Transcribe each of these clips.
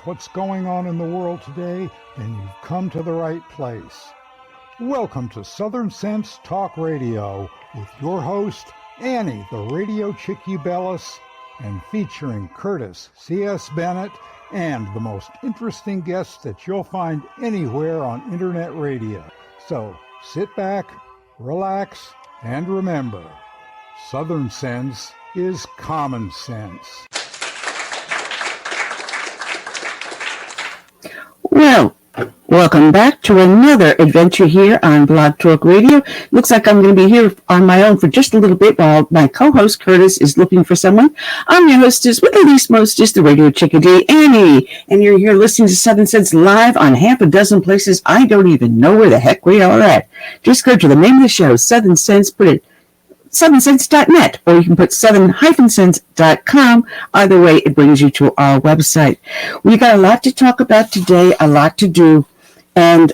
what's going on in the world today, then you've come to the right place. Welcome to Southern Sense Talk Radio with your host, Annie, the Radio Chick-A-Dee, and featuring Curtis C.S. Bennett and the most interesting guests that you'll find anywhere on Internet radio. So sit back, relax, and remember, Southern Sense is common sense. Well, welcome back to another adventure here on Blog Talk Radio. Looks like I'm going to be here on my own for just a little bit while my co-host Curtis is looking for someone. I'm your hostess with the least mostest, the Radio Chick-A-Dee, Annie. And you're here listening to Southern Sense live on half a dozen places. I don't even know where the heck we are at. Just go to the name of the show, Southern Sense, put it southernsense.net, or you can put southern-sense.com. Either way, it brings you to our website. We got a lot to talk about today, a lot to do, and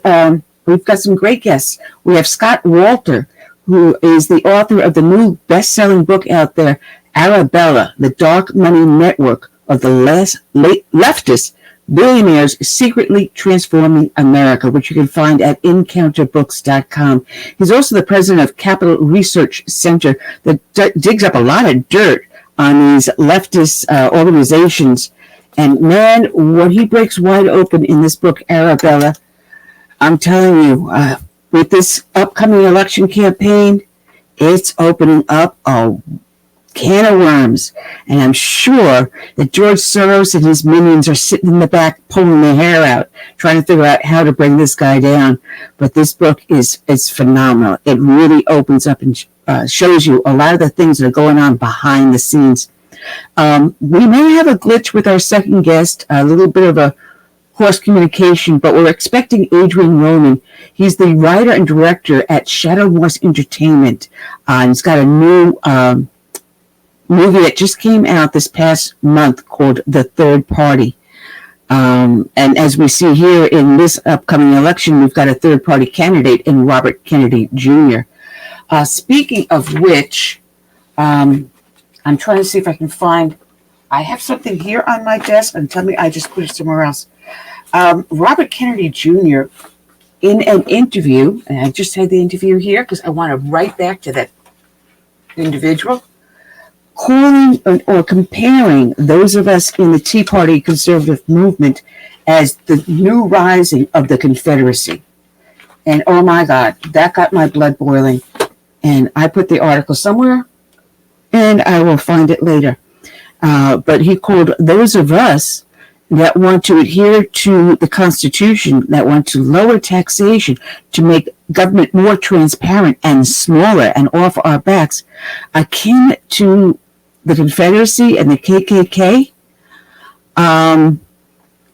we've got some great guests. We have Scott Walter, who is the author of the new best-selling book out there, Arabella, The Dark Money Network of the Leftist Billionaires Secretly Transforming America, which you can find at encounterbooks.com. He's also the president of Capital Research Center that digs up a lot of dirt on these leftist organizations. And man, what he breaks wide open in this book, Arabella, I'm telling you, with this upcoming election campaign, it's opening up a can of worms, and I'm sure that George Soros and his minions are sitting in the back pulling their hair out, trying to figure out how to bring this guy down. But this book is phenomenal. It really opens up and shows you a lot of the things that are going on behind the scenes. We may have a glitch with our second guest, a little bit of a horse communication, but we're expecting Adrian Roman. He's the writer and director at Shadowmoss Entertainment. He's got a new movie that just came out this past month called The Third Party. And as we see here in this upcoming election, we've got a third party candidate in Robert Kennedy Jr. Speaking of which, I'm trying to see if I can find, I have something here on my desk, and tell me I just put it somewhere else. Robert Kennedy Jr. in an interview, and I just had the interview here because I want to write back to that individual, calling or comparing those of us in the Tea Party conservative movement as the new rising of the Confederacy. And oh my God, that got my blood boiling. And I put the article somewhere, and I will find it later. But he called those of us that want to adhere to the Constitution, that want to lower taxation, to make government more transparent and smaller and off our backs, akin to the Confederacy and the KKK.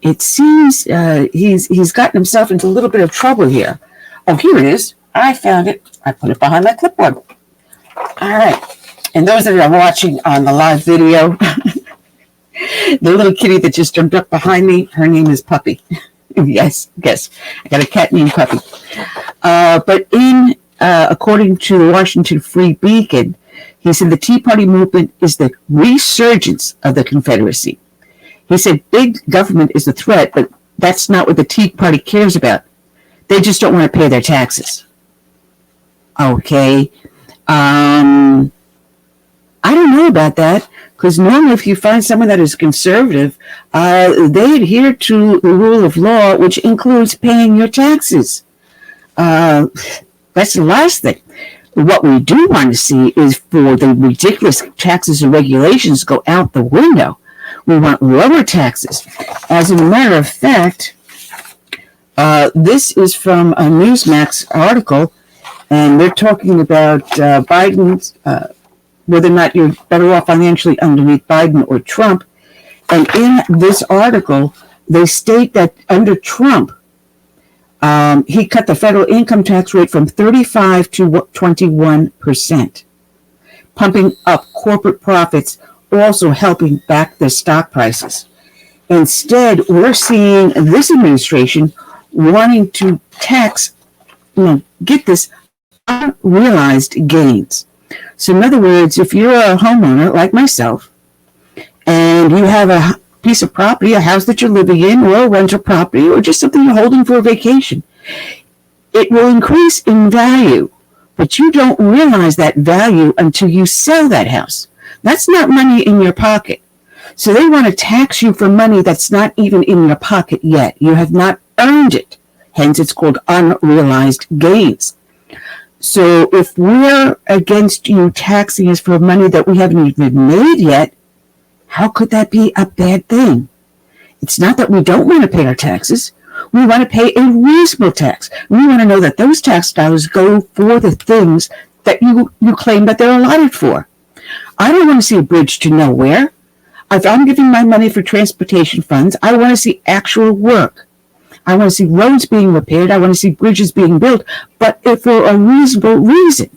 It seems he's gotten himself into a little bit of trouble here. Oh, here it is. I found it. I put it behind my clipboard. All right. And those that are watching on the live video, the little kitty that just jumped up behind me, her name is Puppy. Yes. I got a cat named Puppy. But according to the Washington Free Beacon, he said the Tea Party movement is the resurgence of the Confederacy. He said big government is the threat, but that's not what the Tea Party cares about. They just don't want to pay their taxes. Okay. I don't know about that, because normally if you find someone that is conservative, they adhere to the rule of law, which includes paying your taxes. That's the last thing. What we do want to see is for the ridiculous taxes and regulations to go out the window. We want lower taxes. As a matter of fact, this is from a Newsmax article, and they're talking about Biden's, whether or not you're better off financially underneath Biden or Trump. And in this article, they state that under Trump, he cut the federal income tax rate from 35 to 21%, pumping up corporate profits, also helping back their stock prices. Instead, we're seeing this administration wanting to tax, get this, unrealized gains. So in other words, if you're a homeowner like myself, and you have piece of property, a house that you're living in, or a rental property, or just something you're holding for a vacation, it will increase in value, but you don't realize that value until you sell that house. That's not money in your pocket. So they want to tax you for money that's not even in your pocket yet. You have not earned it. Hence, it's called unrealized gains. So if we're against you taxing us for money that we haven't even made yet, how could that be a bad thing? It's not that we don't want to pay our taxes. We want to pay a reasonable tax. We want to know that those tax dollars go for the things that you claim that they're allotted for. I don't want to see a bridge to nowhere. If I'm giving my money for transportation funds, I want to see actual work. I want to see roads being repaired. I want to see bridges being built, but if for a reasonable reason,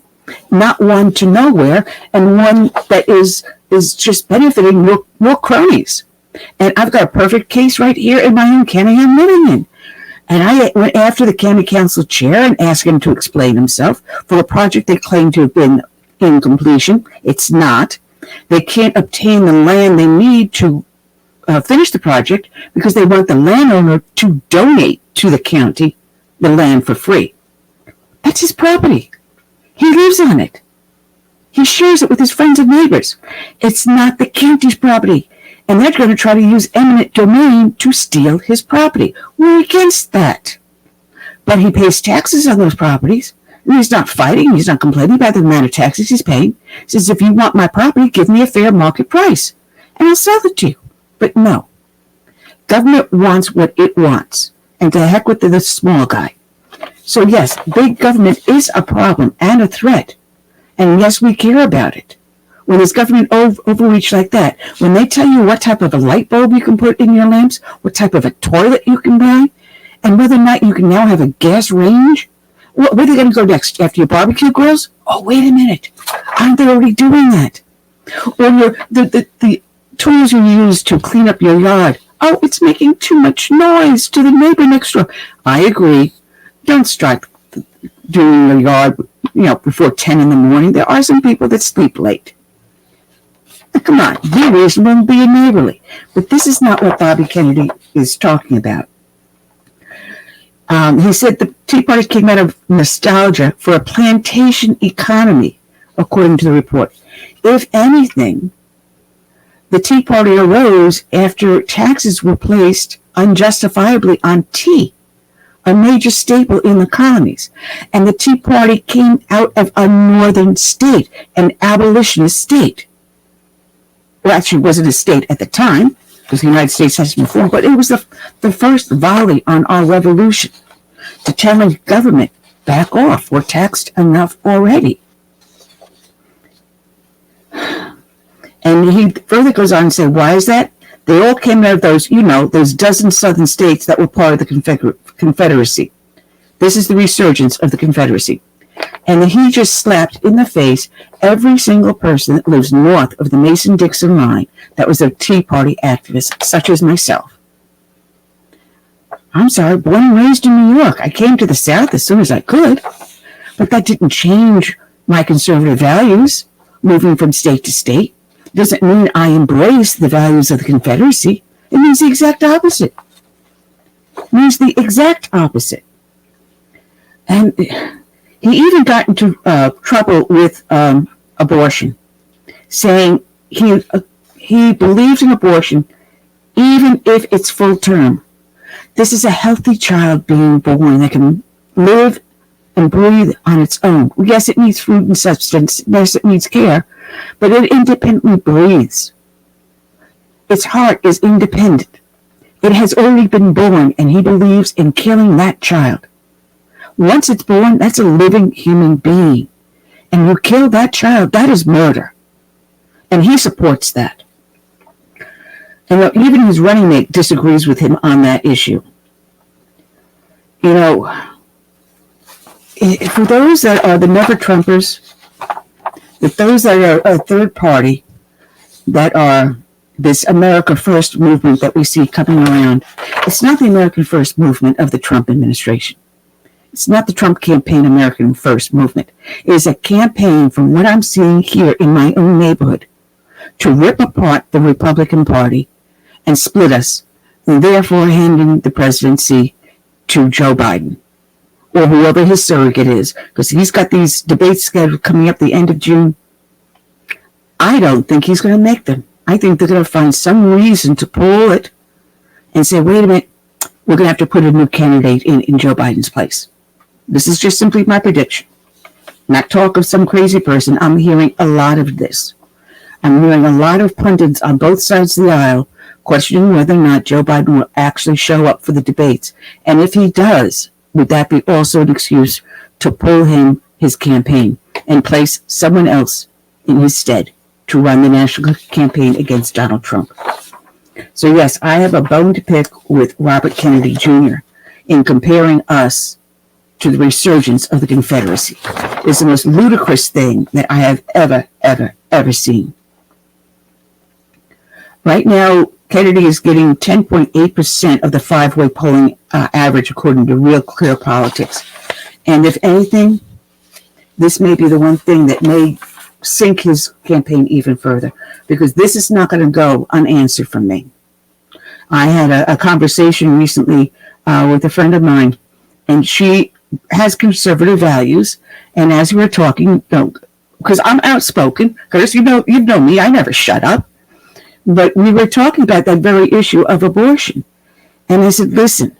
not one to nowhere, and one that is just benefiting more cronies. And I've got a perfect case right here in my own county I'm living in. And I went after the county council chair and asked him to explain himself for a project they claim to have been in completion. It's not. They can't obtain the land they need to finish the project because they want the landowner to donate to the county the land for free. That's his property. He lives on it. He shares it with his friends and neighbors. It's not the county's property. And they're going to try to use eminent domain to steal his property. We're against that. But he pays taxes on those properties. And he's not fighting. He's not complaining about the amount of taxes he's paying. He says, if you want my property, give me a fair market price, and I'll sell it to you. But no. Government wants what it wants. And to heck with the small guy. So yes, big government is a problem and a threat. And yes, we care about it. When there's government overreach like that, when they tell you what type of a light bulb you can put in your lamps, what type of a toilet you can buy, and whether or not you can now have a gas range, where are they going to go next? After your barbecue grills? Oh, wait a minute. Aren't they already doing that? Or the tools you use to clean up your yard. Oh, it's making too much noise to the neighbor next door. I agree. Don't start doing your yard, before 10 in the morning. There are some people that sleep late. Come on, be reasonable and be neighborly. But this is not what Bobby Kennedy is talking about. He said the Tea Party came out of nostalgia for a plantation economy, according to the report. If anything, the Tea Party arose after taxes were placed unjustifiably on tea, a major staple in the colonies. And the Tea Party came out of a northern state, an abolitionist state. Well, actually, it wasn't a state at the time, because the United States has been formed, but it was the first volley on our revolution to tell the government, back off, we're taxed enough already. And he further goes on and says, why is that? They all came out of those dozen southern states that were part of the Confederacy. This is the resurgence of the Confederacy. And he just slapped in the face every single person that lives north of the Mason-Dixon line that was a Tea Party activist, such as myself. I'm sorry, born and raised in New York. I came to the South as soon as I could, but that didn't change my conservative values, moving from state to state. It doesn't mean I embrace the values of the Confederacy. It means the exact opposite. It means the exact opposite. And he even got into trouble with abortion, saying he believes in abortion even if it's full term. This is a healthy child being born that can live and breathe on its own. Yes, it needs food and substance. Yes, it needs care, but it independently breathes. Its heart is independent. It has already been born, and he believes in killing that child. Once it's born, that's a living human being. And you kill that child, that is murder. And he supports that. And even his running mate disagrees with him on that issue. For those that are the never-Trumpers, those that are a third party, that are this America First movement that we see coming around, it's not the American First movement of the Trump administration. It's not the Trump campaign American First movement. It is a campaign, from what I'm seeing here in my own neighborhood, to rip apart the Republican Party and split us, and therefore handing the presidency to Joe Biden or whoever his surrogate is, because he's got these debates scheduled coming up the end of June. I don't think he's going to make them. I think they're going to find some reason to pull it and say, wait a minute, we're going to have to put a new candidate in Joe Biden's place. This is just simply my prediction. Not talk of some crazy person. I'm hearing a lot of this. I'm hearing a lot of pundits on both sides of the aisle questioning whether or not Joe Biden will actually show up for the debates. And if he does, would that be also an excuse to pull him his campaign and place someone else in his stead to run the national campaign against Donald Trump? So yes, I have a bone to pick with Robert Kennedy Jr. in comparing us to the resurgence of the Confederacy. It's the most ludicrous thing that I have ever seen. Right now, Kennedy is getting 10.8% of the five-way polling average, according to Real Clear Politics. And if anything, this may be the one thing that may sink his campaign even further, because this is not going to go unanswered from me. I had a conversation recently with a friend of mine, and she has conservative values. And as we were talking, because I'm outspoken, because you know me, I never shut up. But we were talking about that very issue of abortion. And I said, listen,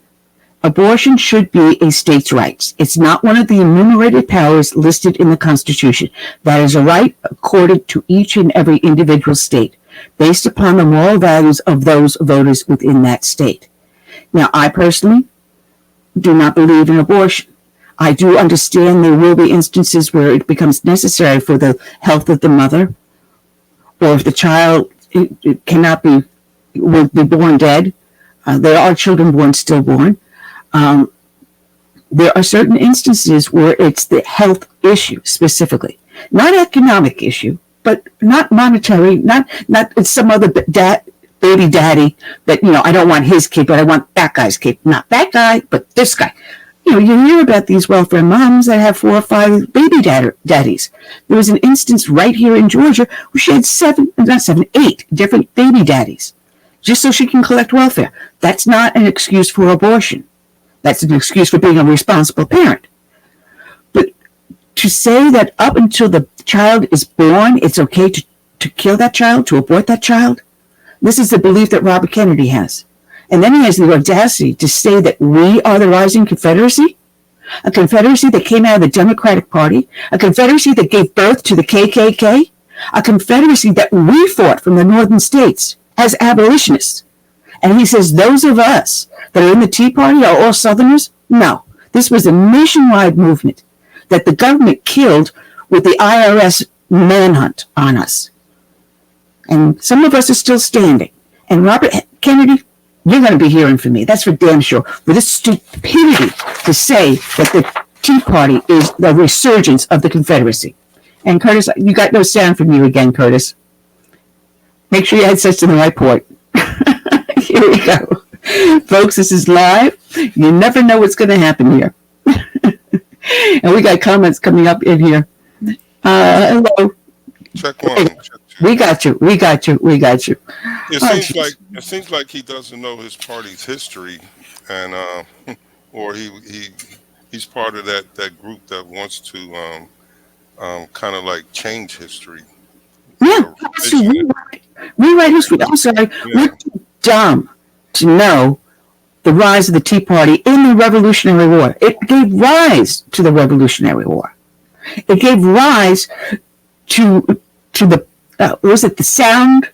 abortion should be a state's rights. It's not one of the enumerated powers listed in the Constitution. That is a right accorded to each and every individual state, based upon the moral values of those voters within that state. Now, I personally do not believe in abortion. I do understand there will be instances where it becomes necessary for the health of the mother, or if the child it cannot be, will be born dead. There are children born stillborn. There are certain instances where it's the health issue specifically, not economic issue, but not monetary, not it's some other baby daddy that, I don't want his kid, but I want that guy's kid. Not that guy, but this guy. You hear about these welfare moms that have 4 or 5 baby daddies. There was an instance right here in Georgia where she had 8 different baby daddies, just so she can collect welfare. That's not an excuse for abortion. That's an excuse for being a responsible parent. But to say that up until the child is born, it's okay to kill that child, to abort that child, this is the belief that Robert Kennedy has. And then he has the audacity to say that we are the rising Confederacy, a Confederacy that came out of the Democratic Party, a Confederacy that gave birth to the KKK, a Confederacy that we fought from the northern states as abolitionists. And he says those of us that are in the Tea Party are all Southerners? No. This was a nationwide movement that the government killed with the IRS manhunt on us. And some of us are still standing. And Robert Kennedy, you're going to be hearing from me. That's for damn sure. For this stupidity to say that the Tea Party is the resurgence of the Confederacy. And Curtis, you got no sound from you again, Curtis. Make sure your headset's in the right port. Here we go. Folks, this is live. You never know what's going to happen here. And we got comments coming up in here. Hello. Check one. Check two. We got you. It seems like he doesn't know his party's history, and or he's part of that group that wants to kind of like change history. Yeah, rewrite history. I'm sorry, we're too dumb to know the rise of the Tea Party in the Revolutionary War. It gave rise to the Revolutionary War. It gave rise to the was it the sound?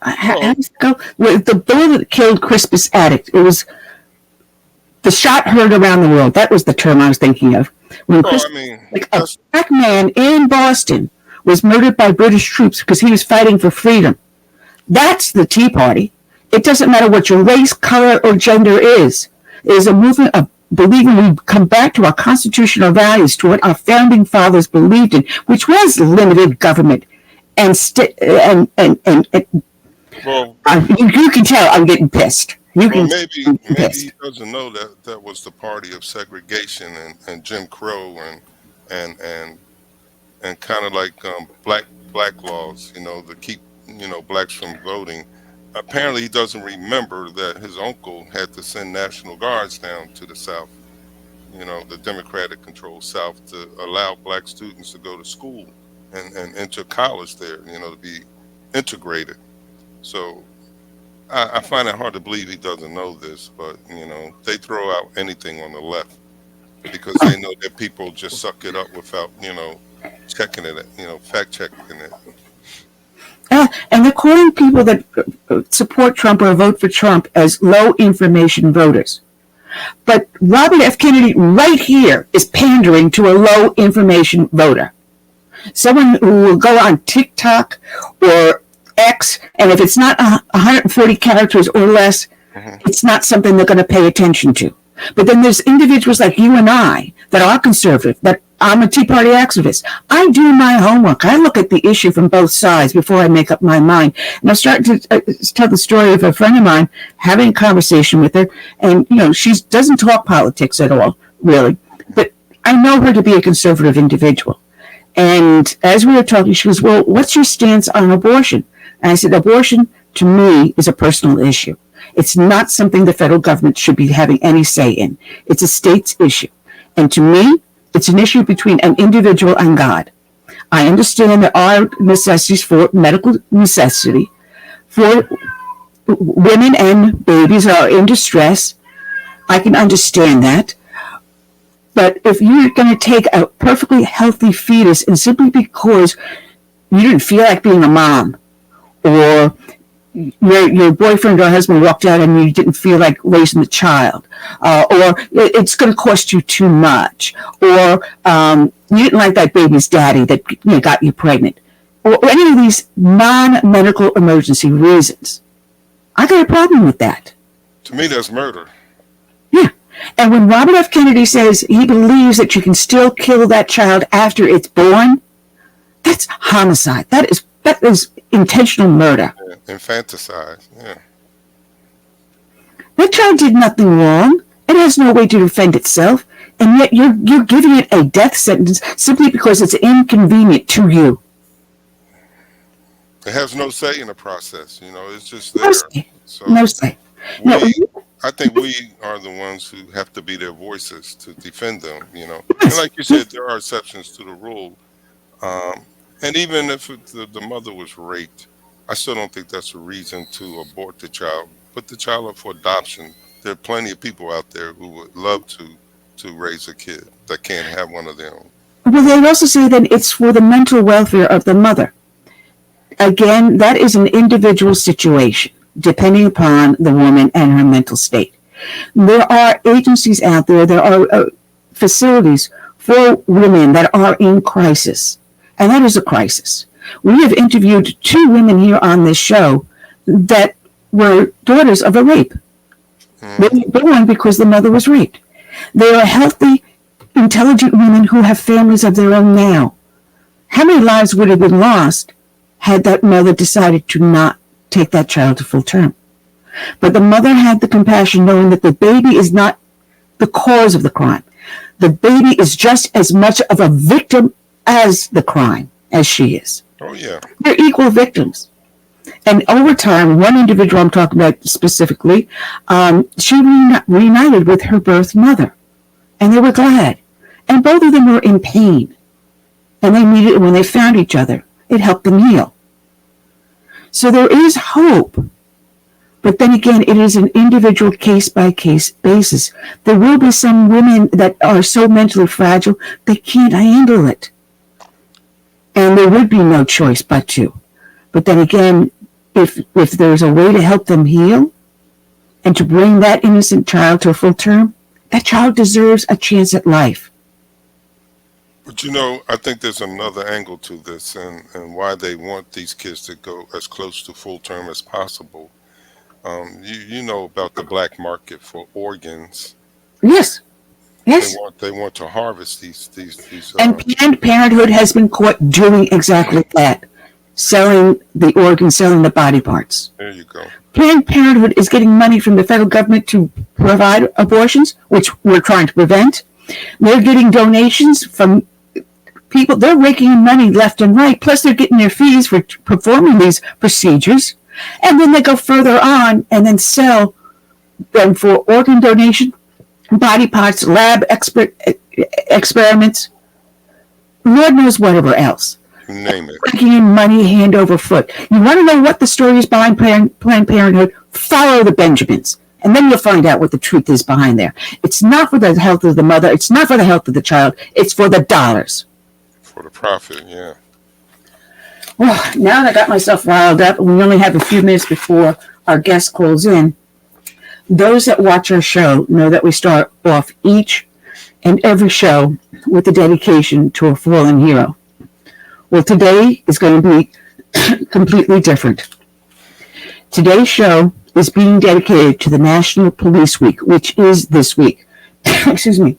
How does it go? The bullet that killed Crispus Attucks. It was the shot heard around the world. That was the term I was thinking of. When a black man in Boston was murdered by British troops because he was fighting for freedom. That's the Tea Party. It doesn't matter what your race, color, or gender is. It is a movement of believing we come back to our constitutional values, to what our founding fathers believed in, which was limited government. And well, you can tell I'm getting pissed. Maybe he doesn't know that was the party of segregation and Jim Crow and kind of like black laws, to keep blacks from voting. apparently he doesn't remember that his uncle had to send National Guards down to the South, the Democratic-controlled South, to allow black students to go to school and enter college there, to be integrated. So I find it hard to believe he doesn't know this, but, they throw out anything on the left because they know that people just suck it up without, checking it, fact checking it. And they're calling people that support Trump or vote for Trump as low information voters. But Robert F. Kennedy right here is pandering to a low information voter. Someone who will go on TikTok or X, and if it's not 140 characters or less, it's not something they're going to pay attention to. But then there's individuals like you and I that are conservative, that I'm a Tea Party activist. I do my homework. I look at the issue from both sides before I make up my mind. And I start to tell the story of a friend of mine, having a conversation with her. And, she doesn't talk politics at all, really. But I know her to be a conservative individual. And as we were talking, she goes, well, what's your stance on abortion? And I said, abortion, to me, is a personal issue. It's not something the federal government should be having any say in. It's a state's issue. And to me, it's an issue between an individual and God. I understand there are necessities for medical necessity for women and babies that are in distress. I can understand that. But if you're going to take a perfectly healthy fetus and simply because you didn't feel like being a mom, or your boyfriend or husband walked out and you didn't feel like raising the child, or it's going to cost you too much, or you didn't like that baby's daddy that got you pregnant, or any of these non-medical emergency reasons, I got a problem with that. To me, that's murder. Yeah. And when Robert F. Kennedy says he believes that you can still kill that child after it's born, that's homicide. That is intentional murder. Yeah, infanticide, yeah. That child did nothing wrong. It has no way to defend itself, and yet you're giving it a death sentence simply because it's inconvenient to you. It has no say in the process, it's just there. No say. So no say. I think we are the ones who have to be their voices to defend them, And like you said, there are exceptions to the rule. And even if the mother was raped, I still don't think that's a reason to abort the child. Put the child up for adoption. There are plenty of people out there who would love to raise a kid that can't have one of their own. Well, they also say that it's for the mental welfare of the mother. Again, that is an individual situation, depending upon the woman and her mental state. There are agencies out there, there are facilities for women that are in crisis. And that is a crisis. We have interviewed 2 women here on this show that were daughters of a rape. They were born because the mother was raped. They are healthy, intelligent women who have families of their own now. How many lives would have been lost had that mother decided to not take that child to full term? But the mother had the compassion, knowing that the baby is not the cause of the crime. The baby is just as much of a victim as the crime as she is. Oh, yeah. They're equal victims. And over time, one individual I'm talking about specifically, she reunited with her birth mother. And they were glad. And both of them were in pain. And they needed, when they found each other, it helped them heal. So there is hope. But then again, it is an individual case-by-case basis. There will be some women that are so mentally fragile, they can't handle it. And there would be no choice but to. But then again, if there's a way to help them heal and to bring that innocent child to a full term, that child deserves a chance at life. But I think there's another angle to this and why they want these kids to go as close to full term as possible. You know about the black market for organs. Yes. Yes. They want to harvest these. And Planned Parenthood has been caught doing exactly that. Selling the organs, selling the body parts. There you go. Planned Parenthood is getting money from the federal government to provide abortions, which we're trying to prevent. They're getting donations from people. They're raking in money left and right. Plus, they're getting their fees for performing these procedures. And then they go further on and then sell them for organ donation, body parts, lab experiments, Lord knows whatever else. Name it. Taking in money hand over foot. You want to know what the story is behind Planned Parenthood? Follow the Benjamins. And then you'll find out what the truth is behind there. It's not for the health of the mother. It's not for the health of the child. It's for the dollars. For the profit, yeah. Well, now that I got myself riled up, and we only have a few minutes before our guest calls in, those that watch our show know that we start off each and every show with a dedication to a fallen hero. Well, today is going to be completely different. Today's show is being dedicated to the National Police Week, which is this week. Excuse me.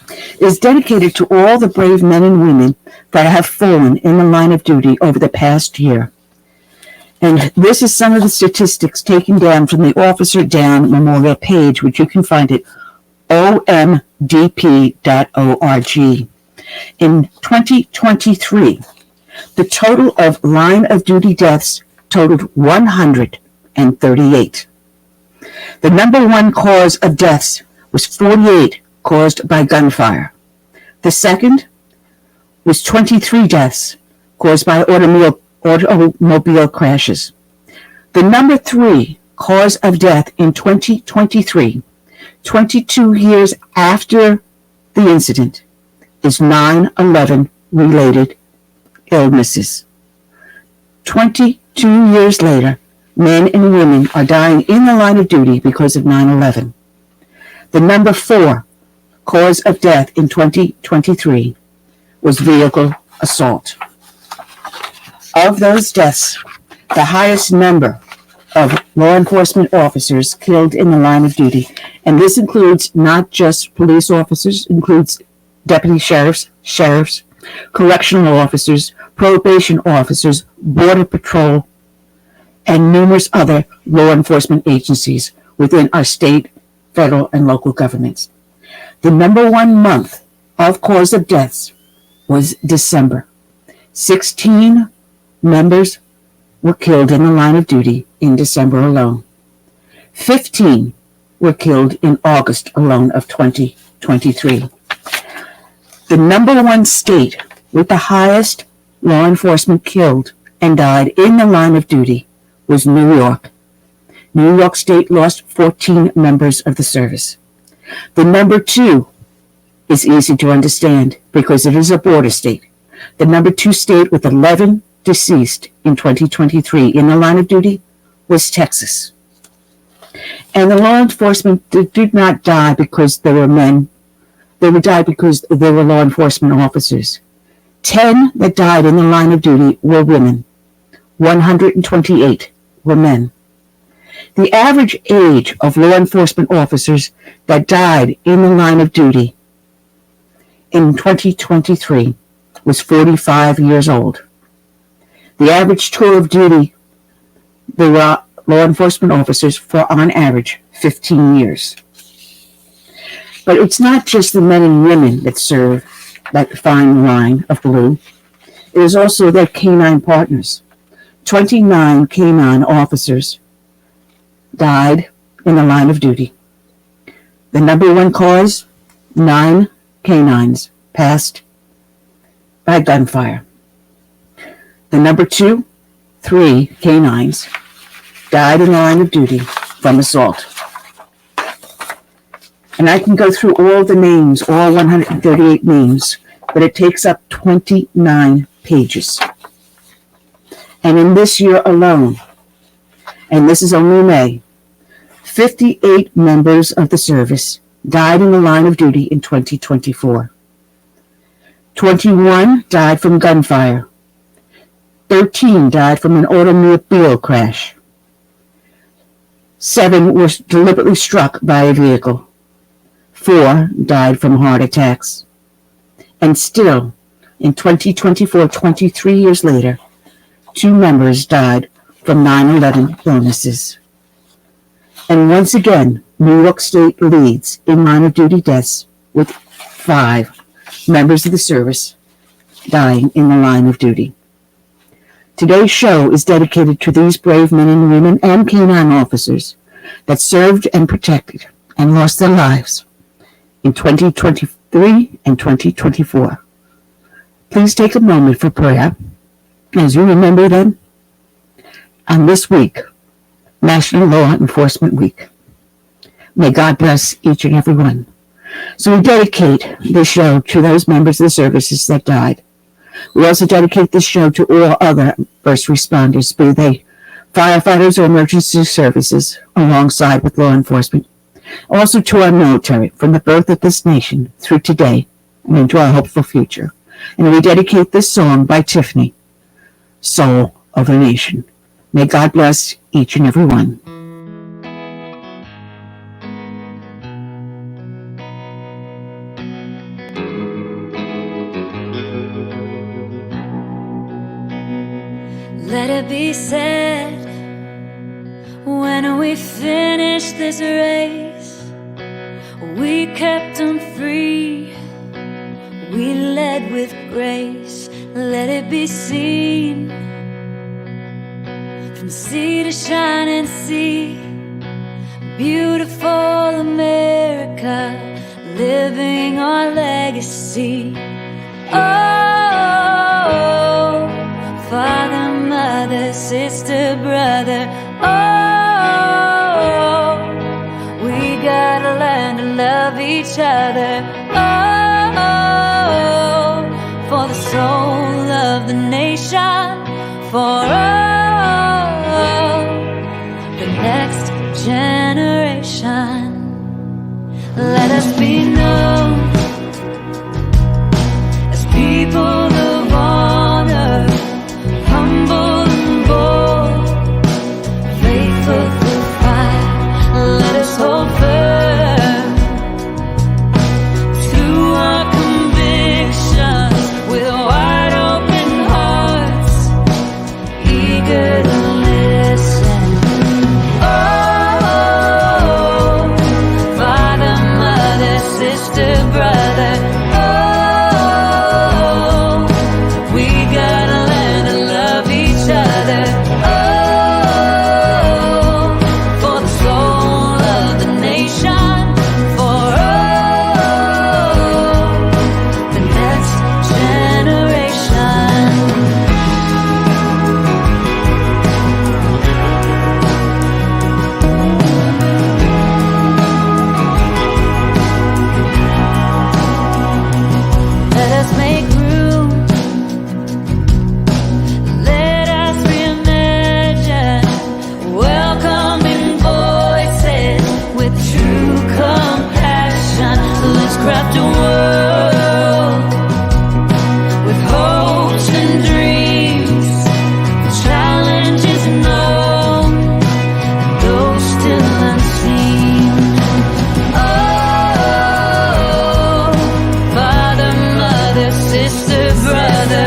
It is dedicated to all the brave men and women that have fallen in the line of duty over the past year. And this is some of the statistics taken down from the Officer Down Memorial page, which you can find at omdp.org. In 2023, the total of line of duty deaths totaled 138. The number one cause of deaths was 48 caused by gunfire. The second was 23 deaths caused by automobile crashes. The number three cause of death in 2023, 22 years after the incident, is 9/11 related illnesses. 22 years later, men and women are dying in the line of duty because of 9/11. The number four cause of death in 2023 was vehicle assault. Of those deaths, the highest number of law enforcement officers killed in the line of duty, and this includes not just police officers, includes deputy sheriffs, correctional officers, probation officers, border patrol, and numerous other law enforcement agencies within our state, federal, and local governments. The number one month of cause of deaths was December. 16 members were killed in the line of duty in December alone. 15 were killed in August alone of 2023. The number one state with the highest law enforcement killed and died in the line of duty was New York. New York State lost 14 members of the service. The number two is easy to understand because it is a border state. The number two state with 11 deceased in 2023 in the line of duty was Texas. And the law enforcement did not die because they were men. They would die because they were law enforcement officers. 10 that died in the line of duty were women. 128 were men. The average age of law enforcement officers that died in the line of duty in 2023 was 45 years old. The average tour of duty, they were law enforcement officers for, on average, 15 years. But it's not just the men and women that serve that fine line of blue. It is also their canine partners. 29 canine officers died in the line of duty. The number one cause, 9 canines passed by gunfire. The number 2, 3 canines died in the line of duty from assault. And I can go through all the names, all 138 names, but it takes up 29 pages. And in this year alone, and this is only May, 58 members of the service died in the line of duty in 2024. 21 died from gunfire. 13 died from an automobile crash. 7 were deliberately struck by a vehicle. 4 died from heart attacks. And still, in 2024, 23 years later, 2 members died from 9/11 illnesses. And once again, New York State leads in line of duty deaths with 5 members of the service dying in the line of duty. Today's show is dedicated to these brave men and women and canine officers that served and protected and lost their lives in 2023 and 2024. Please take a moment for prayer as you remember them on this week, National Law Enforcement Week. May God bless each and every one. So we dedicate this show to those members of the services that died. We also dedicate this show to all other first responders, be they firefighters or emergency services, alongside with law enforcement. Also to our military, from the birth of this nation through today and into our hopeful future. And we dedicate this song by Tiffany, Soul of a Nation. May God bless each and every one. Let it be said, when we finish this race, we kept them free, we led with grace. Let it be seen, from sea to shining sea, beautiful America, living our legacy. Oh, Father, Mother, Sister, Brother, oh, we gotta learn to love each other. Oh, for the soul of the nation, for the next generation. Let us be known as people of honor, humble and bold, faithful through fire. Let us hold firm to our convictions with wide open hearts, eager to listen. Oh, Father, Mother, Sister, Brother, oh, we gotta learn to love each other. Oh, for the soul of the nation, for the next generation. Let us make room, let us reimagine, welcoming voices with true compassion. Let's craft a world with hopes and dreams, the challenges known and those still unseen. Oh, Father, Mother, Sister, Brother,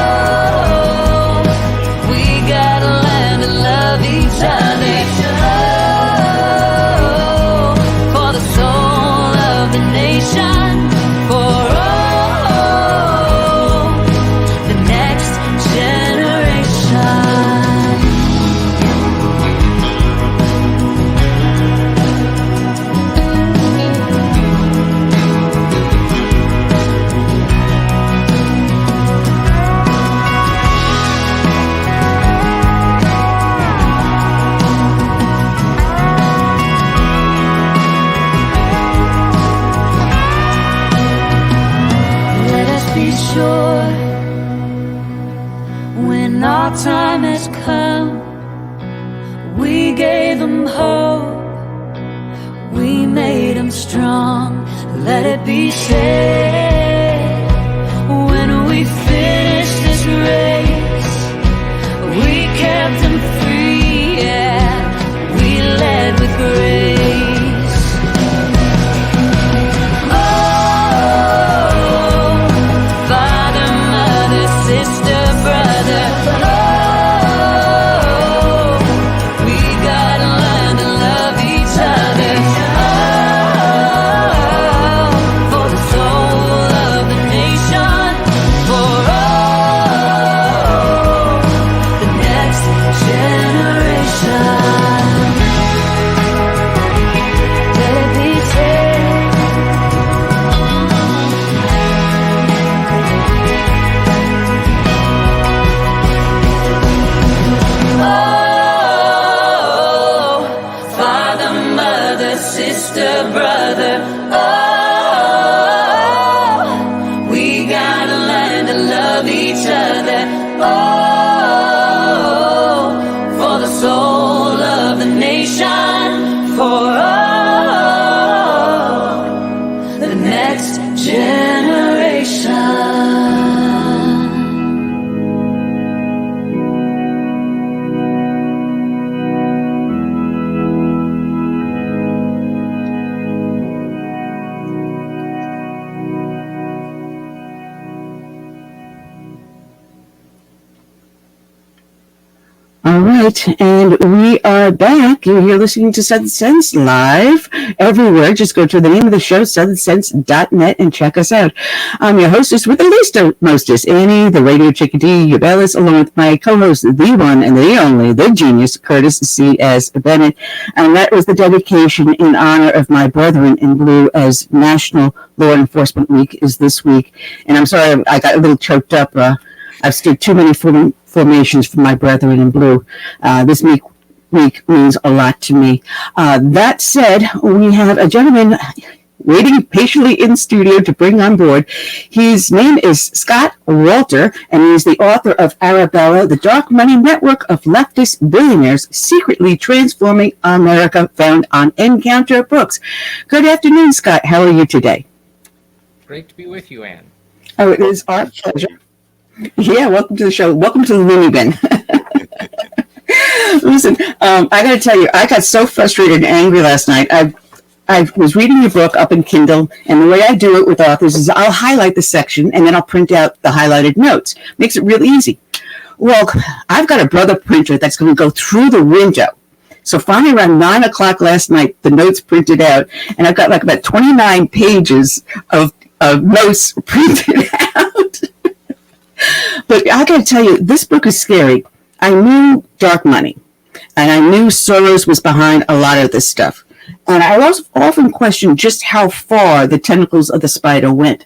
oh, we gotta learn to love each other. Oh, for the soul of the nation, for the next generation. Let us be sure, when our time has come, we gave them hope, we made them strong. Let it be said, when we finish this race, we kept them free, yeah, we led with grace. Oh, Father, Mother, Sister, Brother, oh, we gotta learn to love each other. Oh, for the soul mother, sister, brother. Oh, we gotta learn to love each other. Oh, for the soul of the nation, for the next generation. All right, and we are back. You're here listening to Southern Sense live everywhere. Just go to the name of the show, southernsense.net, and check us out. I'm your hostess with the least mostest, Annie, the Radio Chick-A-Dee, Ubelis, along with my co-host, the one and the only, the genius, Curtis C.S. Bennett. And that was the dedication in honor of my brethren in blue, as National Law Enforcement Week is this week. And I'm sorry, I got a little choked up. I've stood too many formations for my brethren in blue. This week means a lot to me. That said, we have a gentleman waiting patiently in studio to bring on board. His name is Scott Walter, and he's the author of Arabella, the Dark Money Network of Leftist Billionaires Secretly Transforming America, found on Encounter Books. Good afternoon, Scott. How are you today? Great to be with you, Ann. Oh, it is our pleasure. Yeah, welcome to the show. Welcome to the loony bin. Listen, I got to tell you, I got so frustrated and angry last night. I was reading your book up in Kindle, and the way I do it with authors is I'll highlight the section, and then I'll print out the highlighted notes. Makes it real easy. Well, I've got a brother printer that's going to go through the window. So finally around 9 o'clock last night, the notes printed out, and I've got like about 29 pages of notes printed out. But I got to tell you, this book is scary. I knew dark money, and I knew Soros was behind a lot of this stuff. And I also often question just how far the tentacles of the spider went.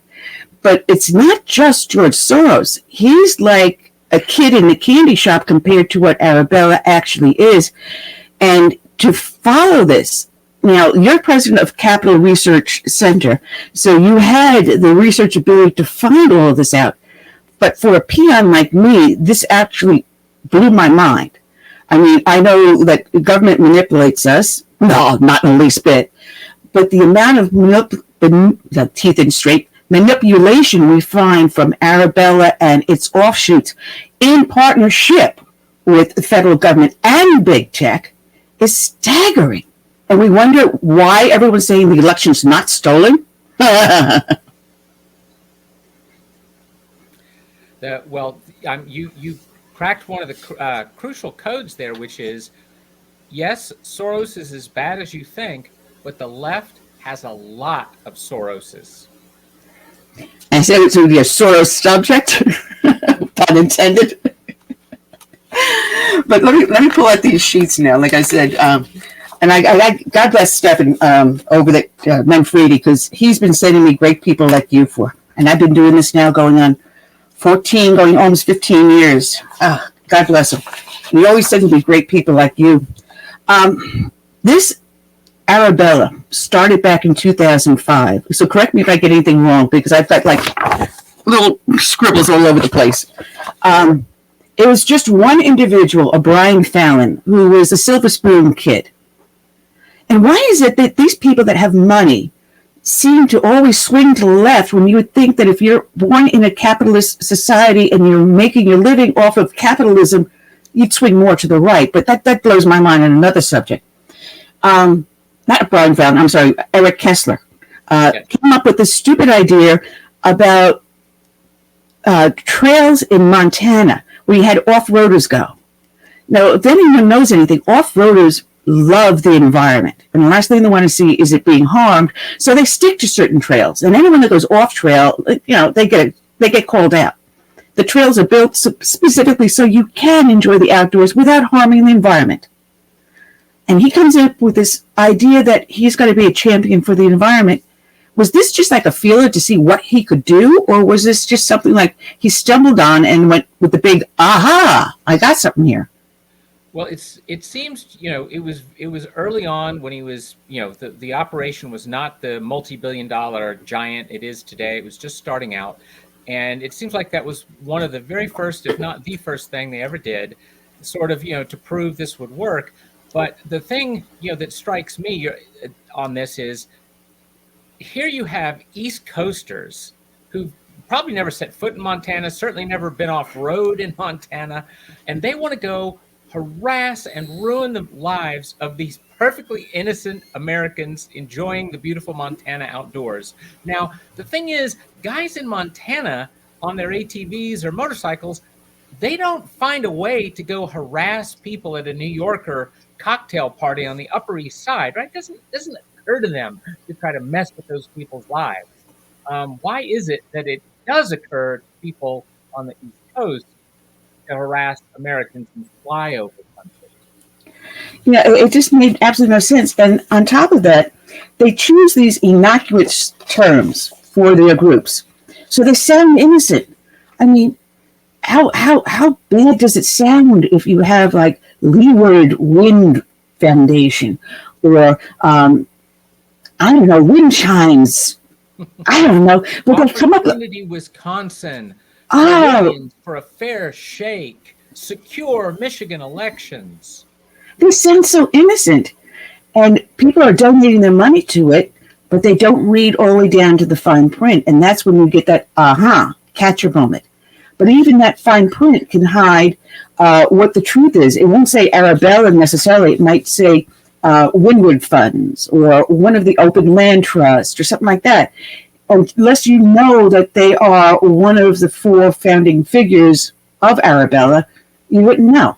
But it's not just George Soros. He's like a kid in the candy shop compared to what Arabella actually is. And to follow this, now, you're president of Capital Research Center, so you had the research ability to find all of this out. But for a peon like me, this actually blew my mind. I mean, I know that the government manipulates us. No, not in the least bit. But the amount of teeth in straight manipulation we find from Arabella and its offshoots in partnership with the federal government and big tech is staggering. And we wonder why everyone's saying the election's not stolen. You cracked one of the crucial codes there, which is, yes, Soros is as bad as you think, but the left has a lot of Soroses. I said it would be a Soros subject, pun intended. But let me pull out these sheets now. Like I said, and I God bless Stephen over at Manfredi, because he's been sending me great people like you and I've been doing this now going on 14, going almost 15 years. God bless him. He always sends me great people like you. This Arabella started back in 2005. So correct me if I get anything wrong, because I've got like little scribbles all over the place. It was just one individual, a Brian Fallon, who was a Silver Spoon kid. And why is it that these people that have money seem to always swing to the left, when you would think that if you're born in a capitalist society and you're making your living off of capitalism, you'd swing more to the right? But that blows my mind on another subject. Not Brian Fallon, I'm sorry, Eric Kessler came up with this stupid idea about trails in Montana where you had off-roaders go. Now, if anyone knows anything, off-roaders love the environment, and the last thing they want to see is it being harmed, so they stick to certain trails. And anyone that goes off trail, they get called out. The trails are built specifically so you can enjoy the outdoors without harming the environment. And he comes up with this idea that he's going to be a champion for the environment. Was this just like a feeler to see what he could do, or was this just something like he stumbled on and went with the big aha, I got something here? Well, it seems, it was early on when he was, the operation was not the multi-billion-dollar giant it is today. It was just starting out, and it seems like that was one of the very first, if not the first thing they ever did, sort of, to prove this would work. But the thing, that strikes me on this is, here you have East Coasters who've probably never set foot in Montana, certainly never been off road in Montana, and they want to go harass and ruin the lives of these perfectly innocent Americans enjoying the beautiful Montana outdoors. Now, the thing is, guys in Montana on their ATVs or motorcycles, they don't find a way to go harass people at a New Yorker cocktail party on the Upper East Side, right? Doesn't occur to them to try to mess with those people's lives. Why is it that it does occur to people on the East Coast to harass Americans and fly over country? It just made absolutely no sense. And on top of that, they choose these innocuous terms for their groups, so they sound innocent. I mean, how bad does it sound if you have like Leeward Wind Foundation or I don't know, wind chimes? I don't know, but they come up with Wisconsin. Oh, For a fair shake, secure Michigan elections. they sound so innocent, and people are donating their money to it, but they don't read all the way down to the fine print, and that's when you get that catch your moment. But even that fine print can hide what the truth is. It won't say Arabella necessarily. It might say Windward Funds or one of the Open Land Trust or something like that. Unless you know that they are one of the 4 founding figures of Arabella, you wouldn't know.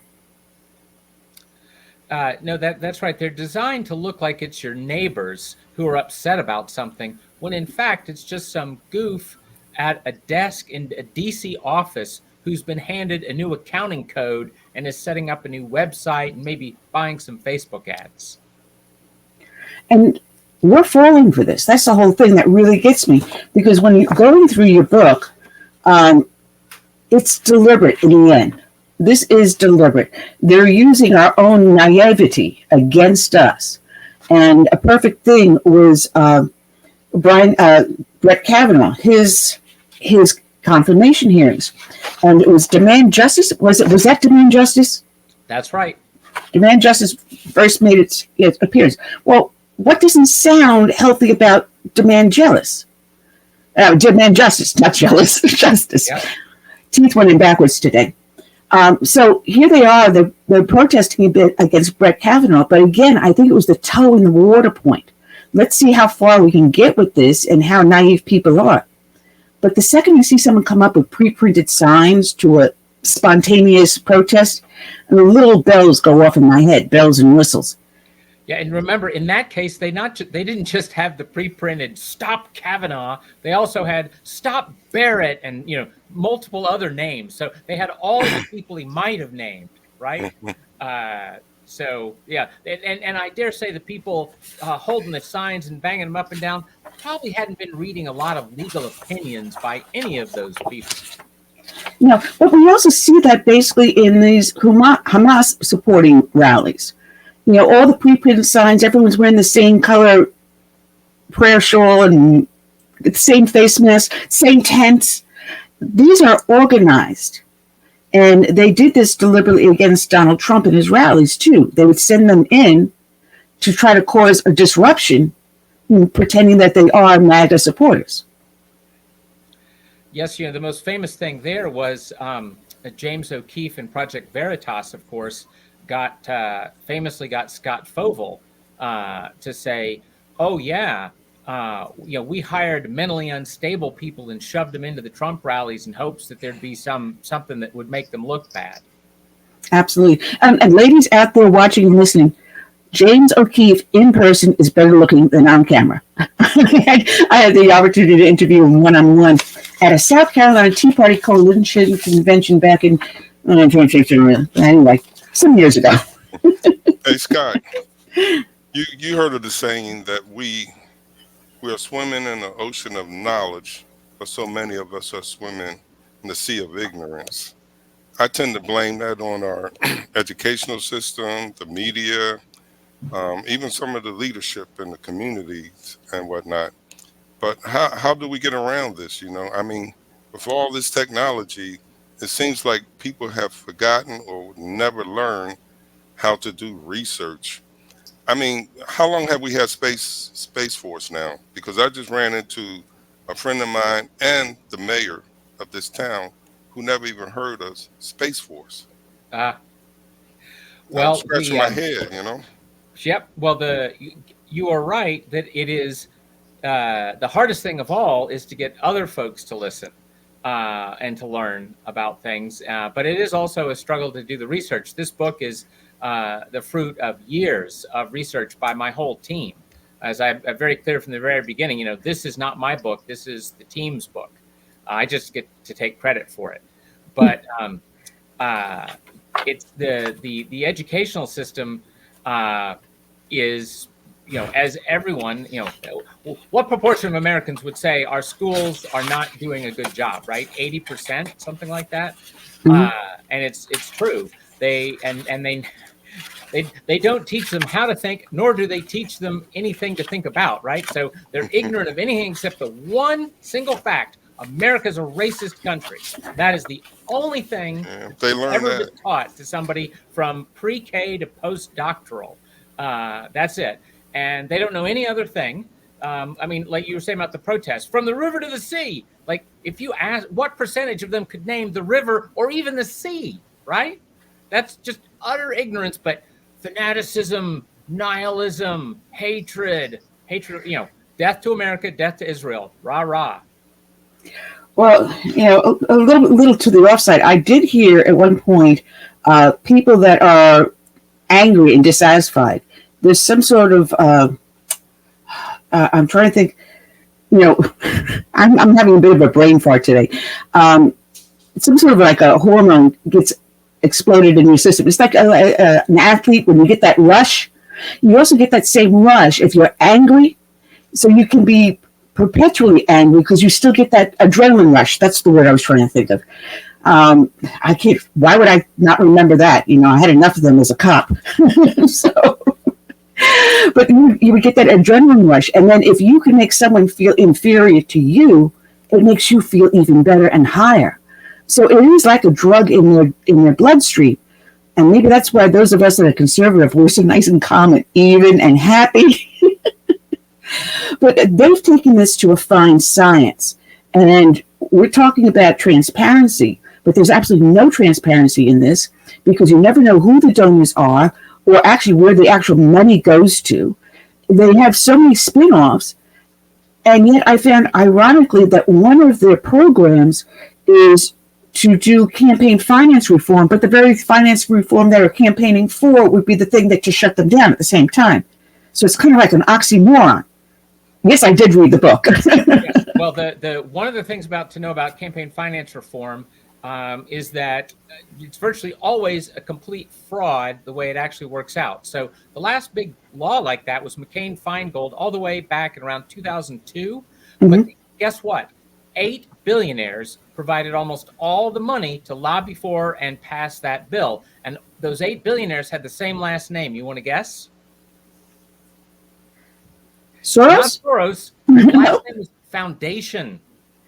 No, that's right. They're designed to look like it's your neighbors who are upset about something, when in fact it's just some goof at a desk in a DC office who's been handed a new accounting code and is setting up a new website and maybe buying some Facebook ads. And we're falling for this. That's the whole thing that really gets me. Because when you're going through your book, it's deliberate in the end. This is deliberate. They're using our own naivety against us. And a perfect thing was Brett Kavanaugh, his confirmation hearings. And it was Demand Justice. Was that Demand Justice? That's right. Demand Justice first made its appearance. Well, what doesn't sound healthy about Demand Jealous? Demand Justice, not Jealous, Justice. Yep. Teeth went in backwards today. So here they are, they're protesting a bit against Brett Kavanaugh, but again, I think it was the toe in the water point. Let's see how far we can get with this and how naive people are. But the second you see someone come up with pre-printed signs to a spontaneous protest, and the little bells go off in my head, bells and whistles. Yeah, and remember, in that case, they didn't just have the pre-printed "Stop Kavanaugh." They also had "Stop Barrett" and multiple other names. So they had all the people he might have named, right? So yeah, and I dare say the people holding the signs and banging them up and down probably hadn't been reading a lot of legal opinions by any of those people. But we also see that basically in these Hamas supporting rallies. All the pre-printed signs, everyone's wearing the same color prayer shawl and the same face mask, same tents. These are organized. And they did this deliberately against Donald Trump and his rallies, too. They would send them in to try to cause a disruption, pretending that they are MAGA supporters. Yes, the most famous thing there was James O'Keefe and Project Veritas, of course, famously got Scott Fovel to say, "Oh yeah, we hired mentally unstable people and shoved them into the Trump rallies in hopes that there'd be something that would make them look bad." Absolutely, and ladies out there watching and listening, James O'Keefe in person is better looking than on camera. I had the opportunity to interview him one-on-one at a South Carolina Tea Party Coalition convention back in anyway. Some years ago. Hey, Scott, you heard of the saying that we are swimming in the ocean of knowledge, but so many of us are swimming in the sea of ignorance. I tend to blame that on our educational system, the media, even some of the leadership in the communities and whatnot. But how do we get around this? I mean, with all this technology, it seems like people have forgotten or never learned how to do research. I mean, how long have we had Space Force now? Because I just ran into a friend of mine and the mayor of this town who never even heard of Space Force. Uh, I'm well, scratching my head. Yep. Well, you are right that it is the hardest thing of all is to get other folks to listen and to learn about things. But it is also a struggle to do the research. This book is the fruit of years of research by my whole team. As I'm very clear from the very beginning, this is not my book. This is the team's book. I just get to take credit for it. But it's the educational system is, as everyone, what proportion of Americans would say our schools are not doing a good job, right? 80%, something like that. And it's true. They don't teach them how to think, nor do they teach them anything to think about, right? So they're ignorant of anything except the one single fact: America's a racist country. That is the only thing they learn ever that. been taught to somebody from pre-K to postdoctoral. That's it. And they don't know any other thing. I mean, like you were saying about the protests, from the river to the sea. Like, if you ask, what percentage of them could name the river or even the sea, right? That's just utter ignorance, but fanaticism, nihilism, hatred, death to America, death to Israel, rah, rah. Well, a little to the offside. I did hear at one point people that are angry and dissatisfied. There's some sort of I'm trying to think. I'm having a bit of a brain fart today. Some sort of like a hormone gets exploded in your system. It's like an athlete, when you get that rush. You also get that same rush if you're angry. So you can be perpetually angry because you still get that adrenaline rush. That's the word I was trying to think of. I can't. Why would I not remember that? I had enough of them as a cop. But you would get that adrenaline rush, and then if you can make someone feel inferior to you, it makes you feel even better and higher. So it is like a drug in their bloodstream, and maybe that's why those of us that are conservative, we're so nice and calm and even and happy. But they've taken this to a fine science, and we're talking about transparency, but there's absolutely no transparency in this because you never know who the donors are or actually where the actual money goes to. They have so many spin-offs, and yet I found ironically that one of their programs is to do campaign finance reform, but the very finance reform they're campaigning for would be the thing that just shut them down at the same time. So it's kind of like an oxymoron. Yes, I did read the book. Yes. Well, the one of the things to know about campaign finance reform is that it's virtually always a complete fraud the way it actually works out. So the last big law like that was McCain-Feingold all the way back in around 2002. Mm-hmm. But guess what? 8 billionaires provided almost all the money to lobby for and pass that bill. And those 8 billionaires had the same last name. You want to guess? Soros? Not Soros. His last name is Foundation.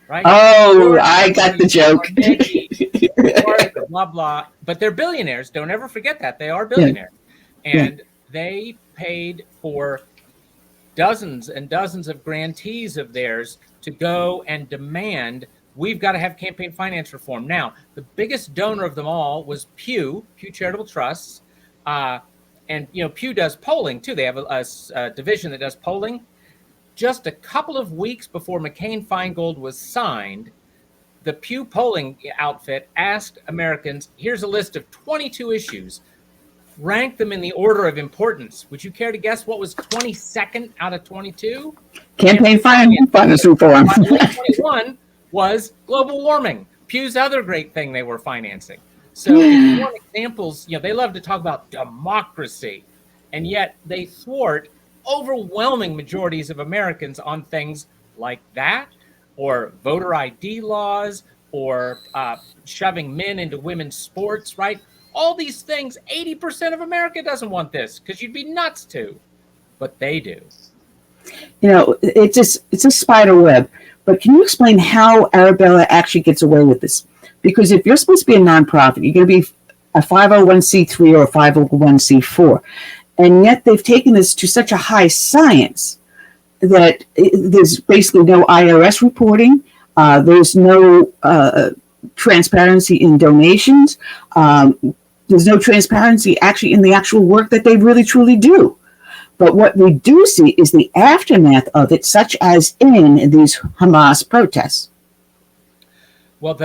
Right? Oh, I got the joke. Blah, blah. But they're billionaires. Don't ever forget that. They are billionaires. Yeah. And they paid for dozens and dozens of grantees of theirs to go and demand, we've got to have campaign finance reform. Now, the biggest donor of them all was Pew Charitable Trusts. And, Pew does polling, too. They have a division that does polling. Just a couple of weeks before McCain-Feingold was signed, the Pew polling outfit asked Americans, here's a list of 22 issues. Rank them in the order of importance. Would you care to guess what was 22nd out of 22? Campaign finance reform. 21 was global warming, Pew's other great thing they were financing. So if you want examples, they love to talk about democracy, and yet they thwart overwhelming majorities of Americans on things like that, or voter ID laws, or shoving men into women's sports, right? All these things, 80% of America doesn't want this because you'd be nuts to, but they do. It's a spider web. But can you explain how Arabella actually gets away with this? Because if you're supposed to be a nonprofit, you're going to be a 501c3 or a 501c4. And yet they've taken this to such a high science that there's basically no IRS reporting. There's no transparency in donations. There's no transparency actually in the actual work that they really truly do. But what we do see is the aftermath of it, such as in these Hamas protests. Well,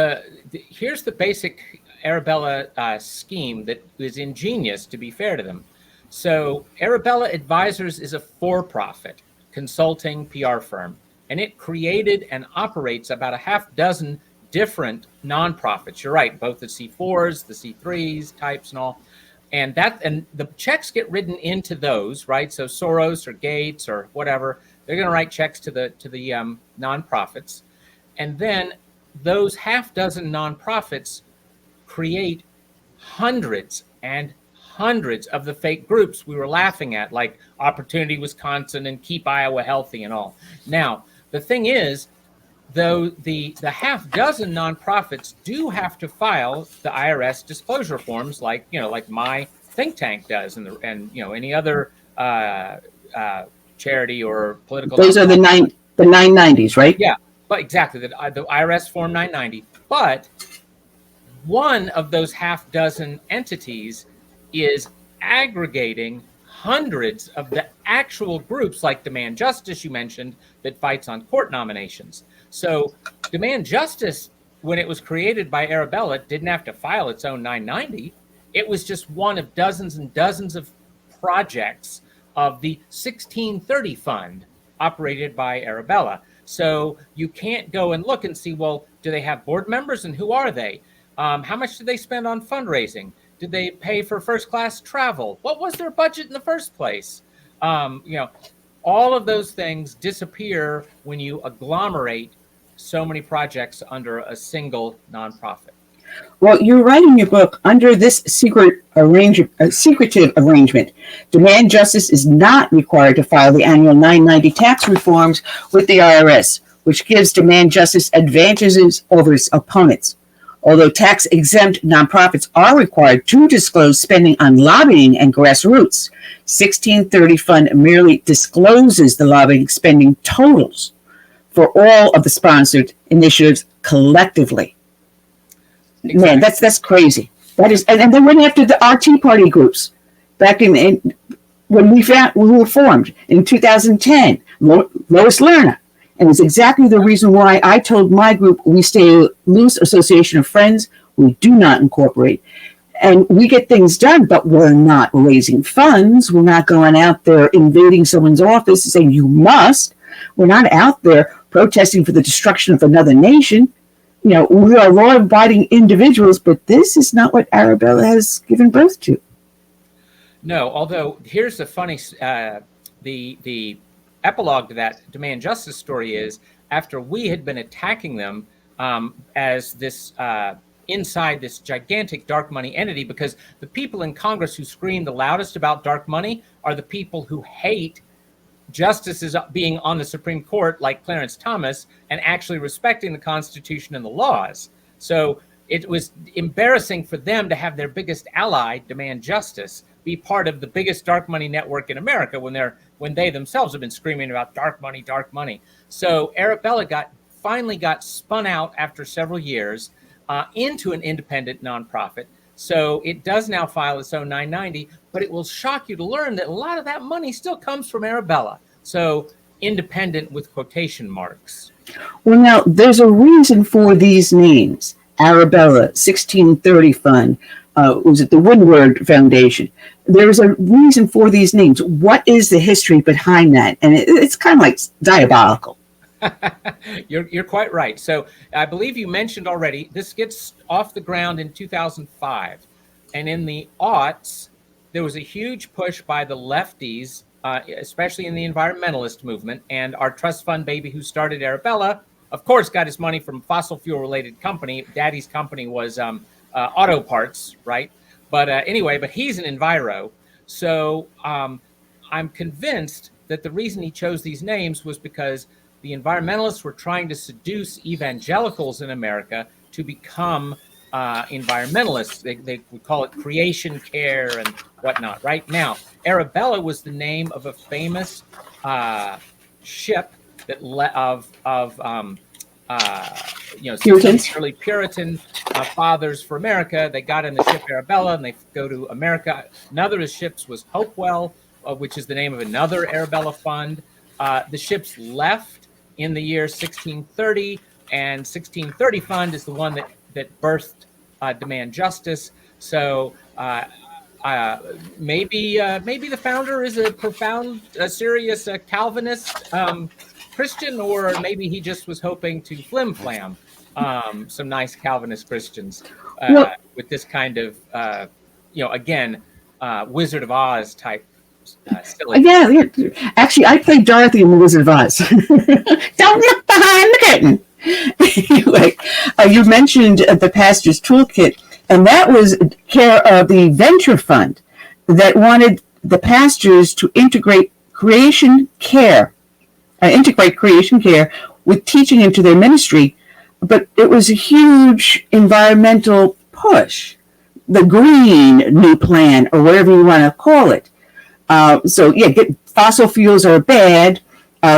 here's the basic Arabella scheme that is ingenious, to be fair to them. So Arabella Advisors is a for-profit consulting PR firm, and it created and operates about a half dozen different nonprofits. You're right, both the C4s, the C3s types and all. And the checks get written into those, right? So Soros or Gates or whatever, they're going to write checks to the nonprofits. And then those half dozen nonprofits create hundreds and hundreds of the fake groups we were laughing at, like Opportunity Wisconsin and Keep Iowa Healthy and all. Now, the thing is, though the half dozen nonprofits do have to file the IRS disclosure forms, like my think tank does, and any other charity or political. Those are the 990s, right? Yeah, but exactly the IRS form 990. But one of those half dozen entities is aggregating hundreds of the actual groups, like Demand Justice, you mentioned, that fights on court nominations. So Demand Justice, when it was created by Arabella, didn't have to file its own 990. It was just one of dozens and dozens of projects of the 1630 fund operated by Arabella. So you can't go and look and see, well, do they have board members and who are they? How much did they spend on fundraising? Did they pay for first class travel? What was their budget in the first place? All of those things disappear when you agglomerate so many projects under a single nonprofit. Well, you write in your book, under this secretive arrangement, Demand Justice is not required to file the annual 990 tax reforms with the IRS, which gives Demand Justice advantages over its opponents. Although tax-exempt nonprofits are required to disclose spending on lobbying and grassroots, 1630 Fund merely discloses the lobbying spending totals for all of the sponsored initiatives collectively. Exactly. Man, that's crazy. That is, and then went after the RT Party groups back in when we were formed in 2010. Lois Lerner. And it's exactly the reason why I told my group we stay a loose association of friends. We do not incorporate. And we get things done, but we're not raising funds. We're not going out there invading someone's office and saying, you must. We're not out there protesting for the destruction of another nation. We are law-abiding individuals, but this is not what Arabella has given birth to. No, although here's the funny, the epilogue to that Demand Justice story is, after we had been attacking them as this inside this gigantic dark money entity, because the people in Congress who scream the loudest about dark money are the people who hate justices being on the Supreme Court, like Clarence Thomas, and actually respecting the Constitution and the laws. So it was embarrassing for them to have their biggest ally, Demand Justice, be part of the biggest dark money network in America when they themselves have been screaming about dark money, dark money. So Arabella finally got spun out after several years into an independent nonprofit. So it does now file its own 990, but it will shock you to learn that a lot of that money still comes from Arabella. So independent with quotation marks. Well, now there's a reason for these names. Arabella, 1630 Fund, was it the Woodward Foundation? There's a reason for these names. What is the history behind that? And it's kind of like diabolical. You're quite right. So I believe you mentioned already, this gets off the ground in 2005. And in the aughts, there was a huge push by the lefties, especially in the environmentalist movement. And our trust fund baby who started Arabella of course, got his money from fossil fuel related company. Daddy's company was auto parts, right? But anyway, but he's an enviro. So I'm convinced that the reason he chose these names was because the environmentalists were trying to seduce evangelicals in America to become environmentalists. They would call it creation care and whatnot. Right now, Arabella was the name of a famous ship that Puritans. early Puritan fathers for America. They got in the ship Arabella and they go to America. Another of his ships was Hopewell, which is the name of another Arabella fund. The ships left in the year 1630, and 1630 fund is the one that birthed Demand Justice. So maybe the founder is a profound, serious Calvinist Christian, or maybe he just was hoping to flim-flam some nice Calvinist Christians with this kind of, again, Wizard of Oz type silly. Yeah. Actually, I played Dorothy in The Wizard of Oz. Don't look behind the curtain. Anyway, you mentioned the Pastor's Toolkit, and that was care of the Venture Fund that wanted the pastors to integrate creation care with teaching into their ministry. But it was a huge environmental push, the Green New Plan, or whatever you want to call it. Fossil fuels are bad.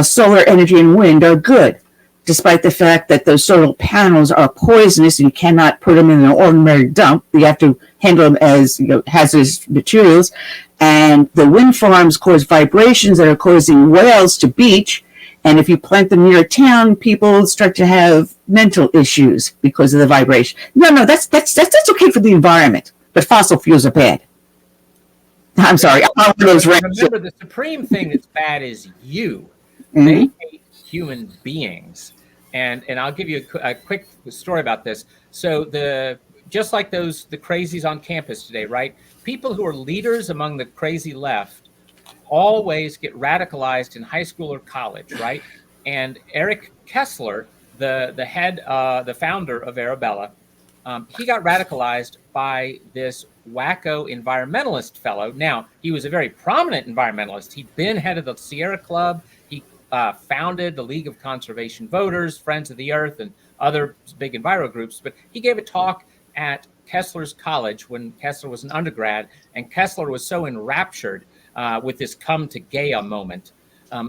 Solar energy and wind are good, despite the fact that those solar panels are poisonous and you cannot put them in an ordinary dump. You have to handle them as hazardous materials. And the wind farms cause vibrations that are causing whales to beach. And if you plant them near a town, people start to have mental issues because of the vibration. No, that's okay for the environment, but fossil fuels are bad. I'm sorry. Remember, the supreme thing that's bad is you. Mm-hmm. They hate human beings, and I'll give you a quick story about this. So just like the crazies on campus today, right? People who are leaders among the crazy left always get radicalized in high school or college, right? And Eric Kessler, the founder of Arabella, he got radicalized by this wacko environmentalist fellow. Now, he was a very prominent environmentalist. He'd been head of the Sierra Club. He founded the League of Conservation Voters, Friends of the Earth, and other big enviro groups. But he gave a talk at Kessler's college when Kessler was an undergrad, and Kessler was so enraptured with this come to Gaia moment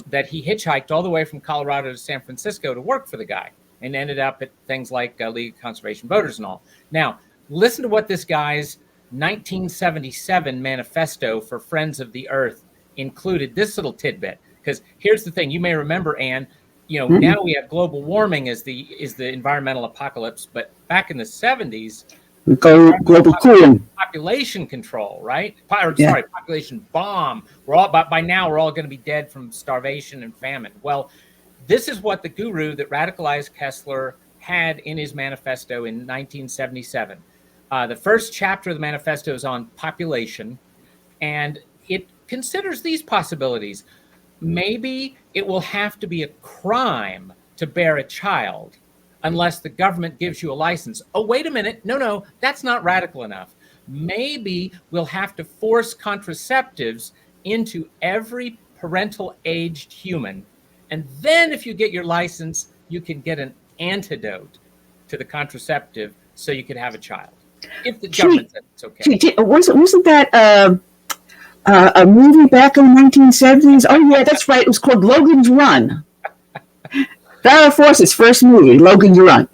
that he hitchhiked all the way from Colorado to San Francisco to work for the guy, and ended up at things like League of Conservation Voters and all. Now, listen to what this guy's 1977 manifesto for Friends of the Earth included. This little tidbit, because here's the thing: you may remember, Anne. Now we have global warming as the environmental apocalypse, but back in the 70s, global cooling, population control, right? Population bomb. By now we're all going to be dead from starvation and famine. Well, this is what the guru that radicalized Kessler had in his manifesto in 1977. The first chapter of the manifesto is on population, and it considers these possibilities. Maybe it will have to be a crime to bear a child unless the government gives you a license. Oh, wait a minute. No, that's not radical enough. Maybe we'll have to force contraceptives into every parental aged human. And then if you get your license, you can get an antidote to the contraceptive so you can have a child. If the government says it's okay. Wasn't that a movie back in the 1970s? Oh, yeah, that's right. It was called Logan's Run. Farrah Fawcett's first movie, Logan's Run.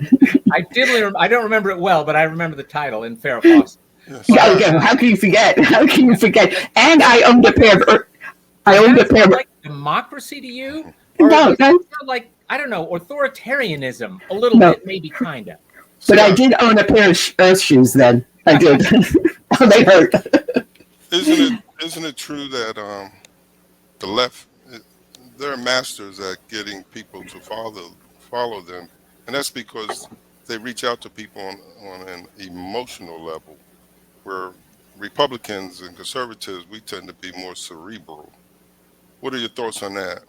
I don't remember it well, but I remember the title in Farrah Fawcett. Yes. How can you forget? And I owned a pair of. Like democracy to you? Or No. Like, I don't know, authoritarianism a little bit, maybe kind of. But I did own a pair of Earth shoes then. I did. Oh, they hurt. Isn't it true that the left, they're masters at getting people to follow them, and that's because they reach out to people on an emotional level, where Republicans and conservatives, we tend to be more cerebral. What are your thoughts on that?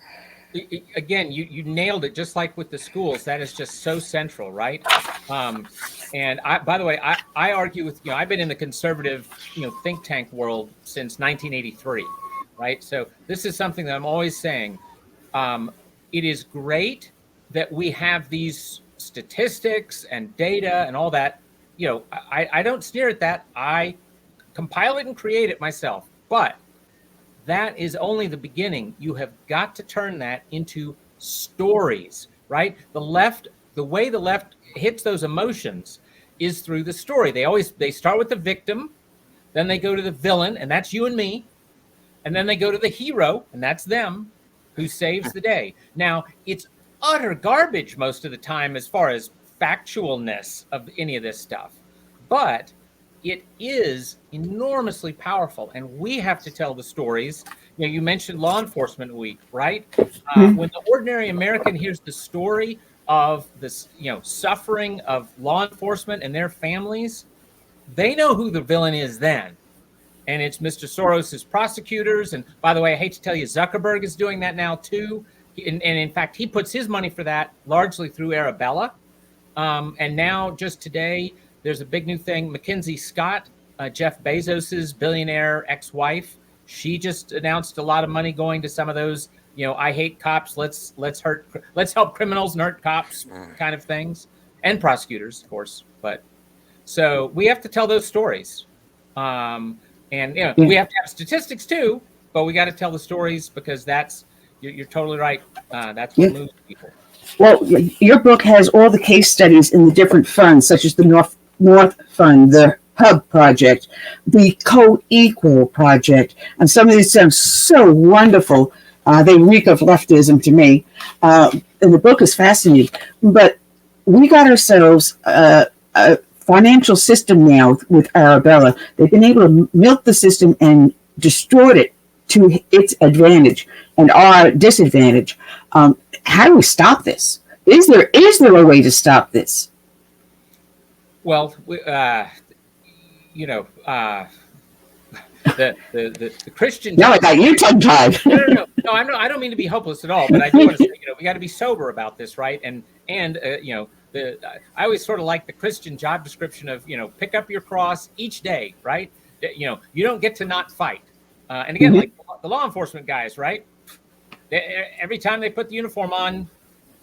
Again, you nailed it. Just like with the schools, that is just so central, right? And by the way, I argue with I've been in the conservative think tank world since 1983, right? So this is something that I'm always saying. It is great that we have these statistics and data and all that. I don't sneer at that. I compile it and create it myself, but that is only the beginning. You have got to turn that into stories, right? The way the left hits those emotions is through the story. They start with the victim, then they go to the villain, and that's you and me, and then they go to the hero, and that's them, who saves the day. Now, it's utter garbage most of the time as far as factualness of any of this stuff, but it is enormously powerful, and we have to tell the stories. You mentioned Law Enforcement Week, right? When the ordinary American hears the story of this, suffering of law enforcement and their families, they know who the villain is then. And it's Mr. Soros's prosecutors. And by the way, I hate to tell you, Zuckerberg is doing that now too. And in fact, he puts his money for that largely through Arabella. And now just today, there's a big new thing. Mackenzie Scott, Jeff Bezos's billionaire ex-wife, she just announced a lot of money going to some of those, I hate cops, let's help criminals and hurt cops kind of things, and prosecutors, of course. But so we have to tell those stories, and we have to have statistics too. But we got to tell the stories because you're totally right. That's what moves people. Well, your book has all the case studies in the different funds, such as the North Fund, the Hub Project, the Co-Equal Project, and some of these sound so wonderful. They reek of leftism to me, and the book is fascinating. But we got ourselves a financial system now with Arabella. They've been able to milk the system and distort it to its advantage and our disadvantage. How do we stop this? Is there a way to stop this? Well, the Christian. No, I got you tongue-tied. No. I don't mean to be hopeless at all, but I do want to say, we got to be sober about this, right? And I always sort of like the Christian job description of, pick up your cross each day, right? You don't get to not fight. And again, like the law enforcement guys, right? Every time they put the uniform on,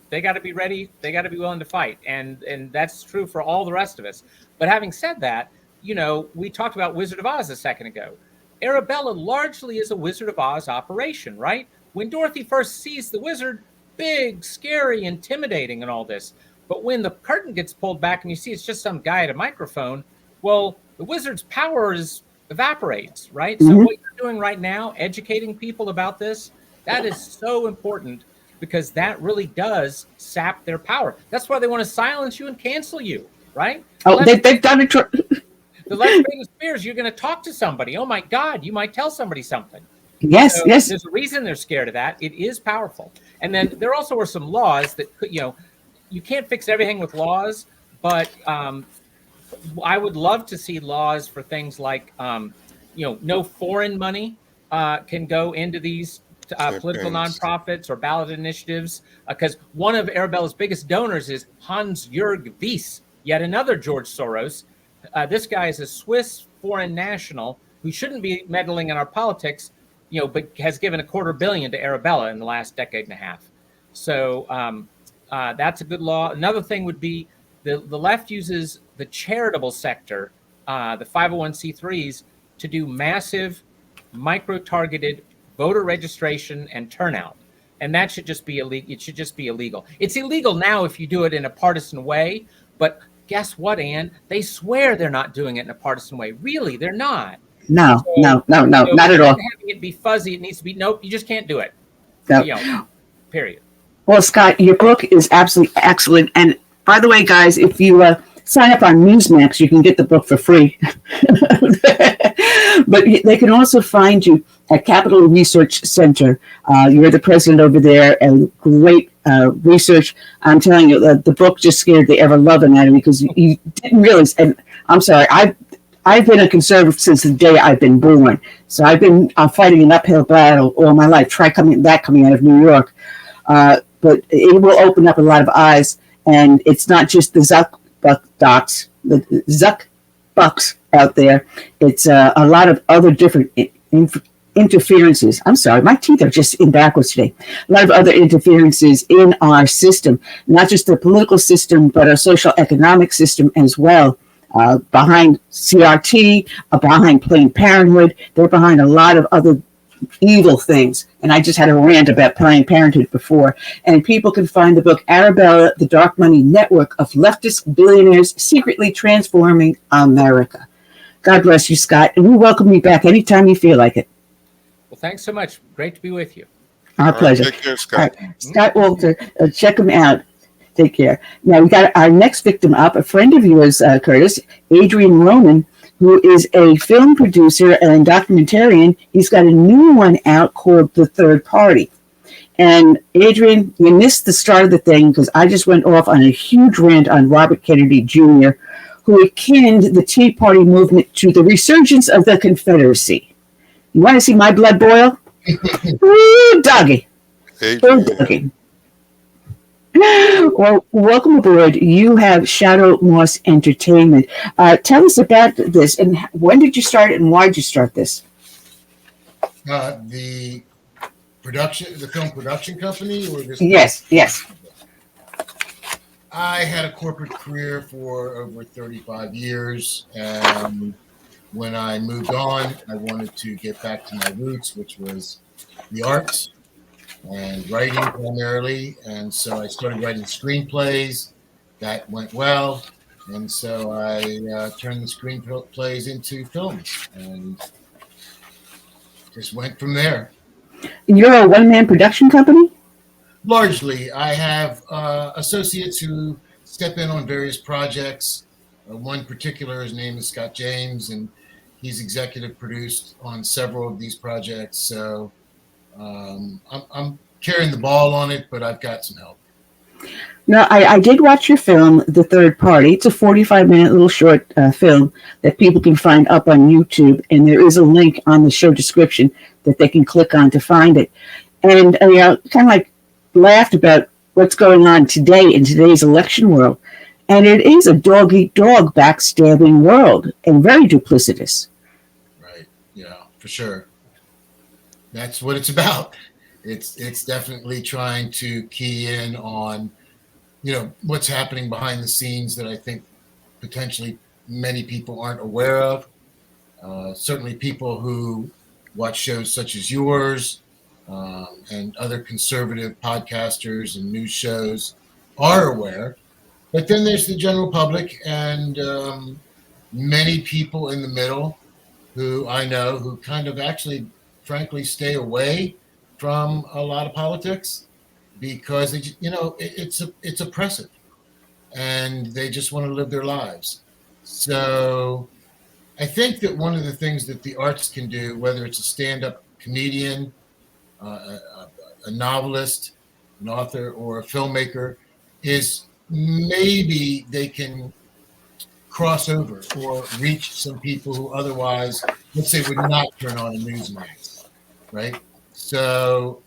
they got to be ready. They got to be willing to fight. And that's true for all the rest of us. But having said that, we talked about Wizard of Oz a second ago. Arabella largely is a Wizard of Oz operation, right? When Dorothy first sees the wizard, big, scary, intimidating and all this. But when the curtain gets pulled back and you see it's just some guy at a microphone, well, the wizard's power evaporates, right? So what you're doing right now, educating people about this, that is so important because that really does sap their power. That's why they want to silence you and cancel you, right? Oh, they've done it. The left brain fears you're going to talk to somebody. Oh my God, you might tell somebody something. Yes, yes. There's a reason they're scared of that. It is powerful. And then there also are some laws that could, you can't fix everything with laws, but I would love to see laws for things like, no foreign money can go into these political nonprofits or ballot initiatives, because one of Arabella's biggest donors is Hans-Jörg Wyss, yet another George Soros. This guy is a Swiss foreign national who shouldn't be meddling in our politics, but has given $250 million to Arabella in the last decade and a half. So that's a good law. Another thing would be the left uses the charitable sector, the 501c3s, to do massive micro-targeted voter registration and turnout. And that should just be illegal. It should just be illegal. It's illegal now if you do it in a partisan way, but guess what, Ann? They swear they're not doing it in a partisan way. Really, they're not. No, not at all. Having it be fuzzy, it needs to be, nope, you just can't do it. No. Period. Well, Scott, your book is absolutely excellent. And by the way, guys, if you sign up on Newsmax, you can get the book for free. But they can also find you at Capital Research Center. You're the president over there, and great research. I'm telling you, the book just scared the ever-loving out of me because you didn't realize. And I'm sorry, I've been a conservative since the day I've been born. So I've been fighting an uphill battle all my life. Coming out of New York. but it will open up a lot of eyes. And it's not just the Zuck bucks out there. It's a lot of other different interferences. I'm sorry, my teeth are just in backwards today. A lot of other interferences in our system, not just the political system, but our social economic system as well. Behind CRT, behind Planned Parenthood, they're behind a lot of other evil things. And I just had a rant about Planned Parenthood before. And people can find the book Arabella, The Dark Money Network of Leftist Billionaires Secretly Transforming America. God bless you, Scott. And we welcome you back anytime you feel like it. Well, thanks so much. Great to be with you. Our pleasure. Take care, Scott. Scott Walter, check him out. Take care. Now, we got our next victim up, a friend of yours, Curtis, Adrian Ronan, who is a film producer and documentarian. He's got a new one out called The Third Party. And Adrian, you missed the start of the thing because I just went off on a huge rant on Robert Kennedy Jr., who akined the Tea Party movement to the resurgence of the Confederacy. You want to see my blood boil? Ooh, doggy. Adrian. Ooh, doggy. Well, welcome aboard. You have Shadowmoss Entertainment. Tell us about this, and when did you start it, and why did you start this? The film production company, or this? Yes. I had a corporate career for over 35 years, and when I moved on, I wanted to get back to my roots, which was the arts and writing primarily. And so I started writing screenplays. That went well. And so I turned the screenplays into films and just went from there. You're a one-man production company? Largely. I have associates who step in on various projects. One particular, his name is Scott James, and he's executive produced on several of these projects. So I'm carrying the ball on it, but I've got some help. No, I did watch your film, The Third Party. It's a 45-minute little short film that people can find up on YouTube, and there is a link on the show description that they can click on to find it. And kind of like laughed about what's going on today in today's election world. And it is a dog-eat-dog backstabbing world and very duplicitous. Right. Yeah, for sure. That's what it's about. It's definitely trying to key in on, what's happening behind the scenes that I think potentially many people aren't aware of. Certainly people who watch shows such as yours and other conservative podcasters and news shows are aware. But then there's the general public and many people in the middle who I know who kind of actually, frankly, stay away from a lot of politics because they, it's oppressive and they just want to live their lives. So I think that one of the things that the arts can do, whether it's a stand-up comedian, a novelist, an author, or a filmmaker, is maybe they can cross over or reach some people who otherwise, let's say, would not turn on a Newsmax, right? So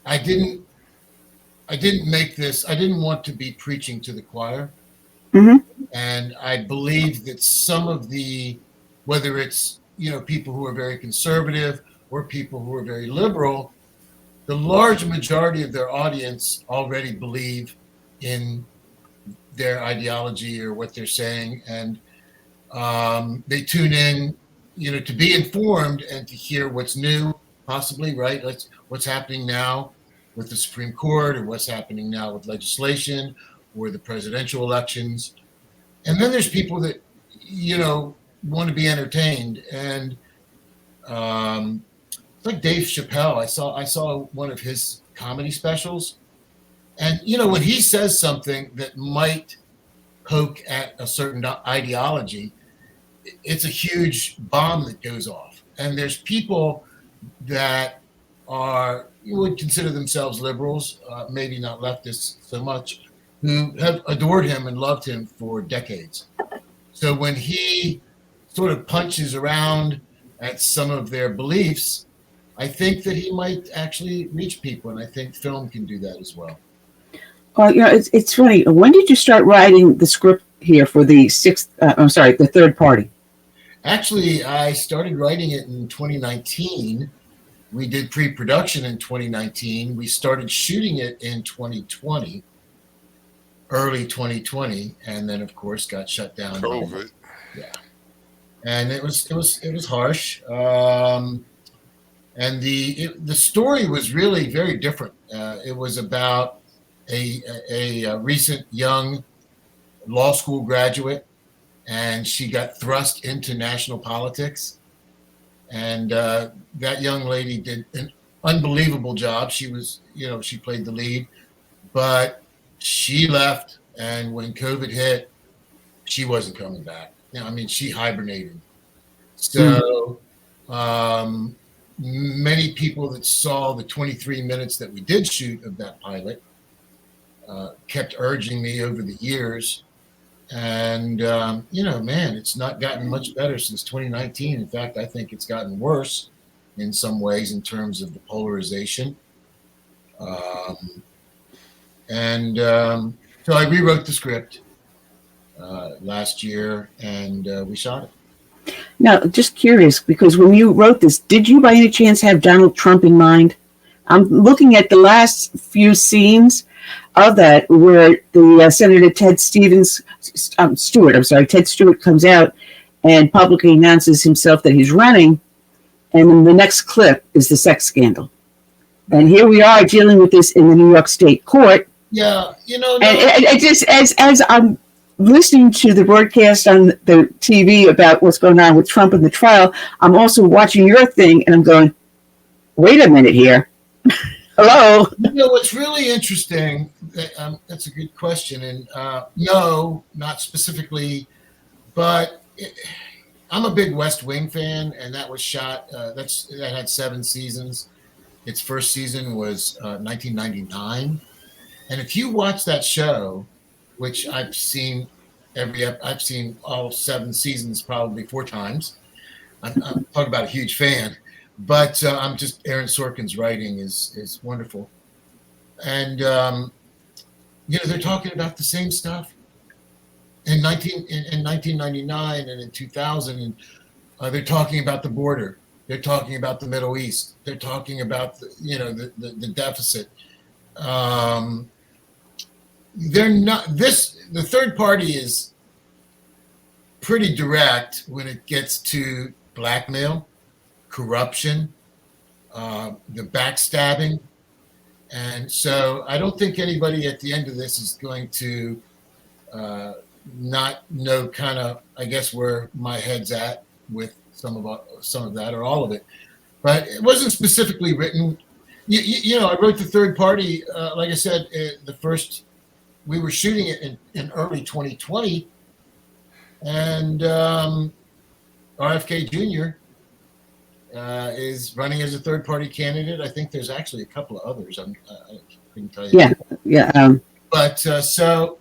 I didn't make this. I didn't want to be preaching to the choir, and I believe that some of the, whether it's people who are very conservative or people who are very liberal, the large majority of their audience already believe in their ideology or what they're saying, and they tune in, to be informed and to hear what's new, possibly, right? What's happening now with the Supreme Court, or what's happening now with legislation or the presidential elections. And then there's people that, want to be entertained, and it's like Dave Chappelle. I saw one of his comedy specials, and when he says something that might poke at a certain ideology, it's a huge bomb that goes off. And there's people that you would consider themselves liberals, maybe not leftists so much, who have adored him and loved him for decades. So when he sort of punches around at some of their beliefs, I think that he might actually reach people, and I think film can do that as well. Well, it's funny. When did you start writing the script here for the the third party? Actually, I started writing it in 2019. We did pre-production in 2019. We started shooting it in 2020, early 2020, and then of course got shut down. COVID. Yeah, and it was harsh. And the story was really very different. It was about a recent young law school graduate, and she got thrust into national politics. And that young lady did an unbelievable job. She was, she played the lead, but she left. And when COVID hit, she wasn't coming back. I mean, she hibernated. So many people that saw the 23 minutes that we did shoot of that pilot kept urging me over the years. And, man, it's not gotten much better since 2019. In fact, I think it's gotten worse in some ways in terms of the polarization. So I rewrote the script last year, and we shot it. Now, just curious, because when you wrote this, did you by any chance have Donald Trump in mind? I'm looking at the last few scenes of that where the Senator Ted Stewart comes out and publicly announces himself that he's running, and then the next clip is the sex scandal. And here we are dealing with this in the New York State court. Yeah, no. And just as I'm listening to the broadcast on the TV about what's going on with Trump in the trial, I'm also watching your thing, and I'm going, wait a minute here. Hello. What's really interesting, that's a good question. And no, not specifically, but I'm a big West Wing fan, and that was shot, that had 7 seasons. Its first season was 1999. And if you watch that show, which I've seen all 7 seasons probably 4 times. I'm talking about a huge fan, but I'm just Aaron Sorkin's writing is wonderful, and they're talking about the same stuff in 1999 and in 2000, and they're talking about the border, they're talking about the Middle East, they're talking about the deficit. They're not the third party is pretty direct when it gets to blackmail, corruption, the backstabbing. And so I don't think anybody at the end of this is going to not know kind of, I guess, where my head's at with some of that or all of it. But it wasn't specifically written. I wrote the third party, like I said, we were shooting it in early 2020, and RFK Jr. Is running as a third-party candidate. I think there's actually a couple of others. I couldn't tell you. Yeah. But so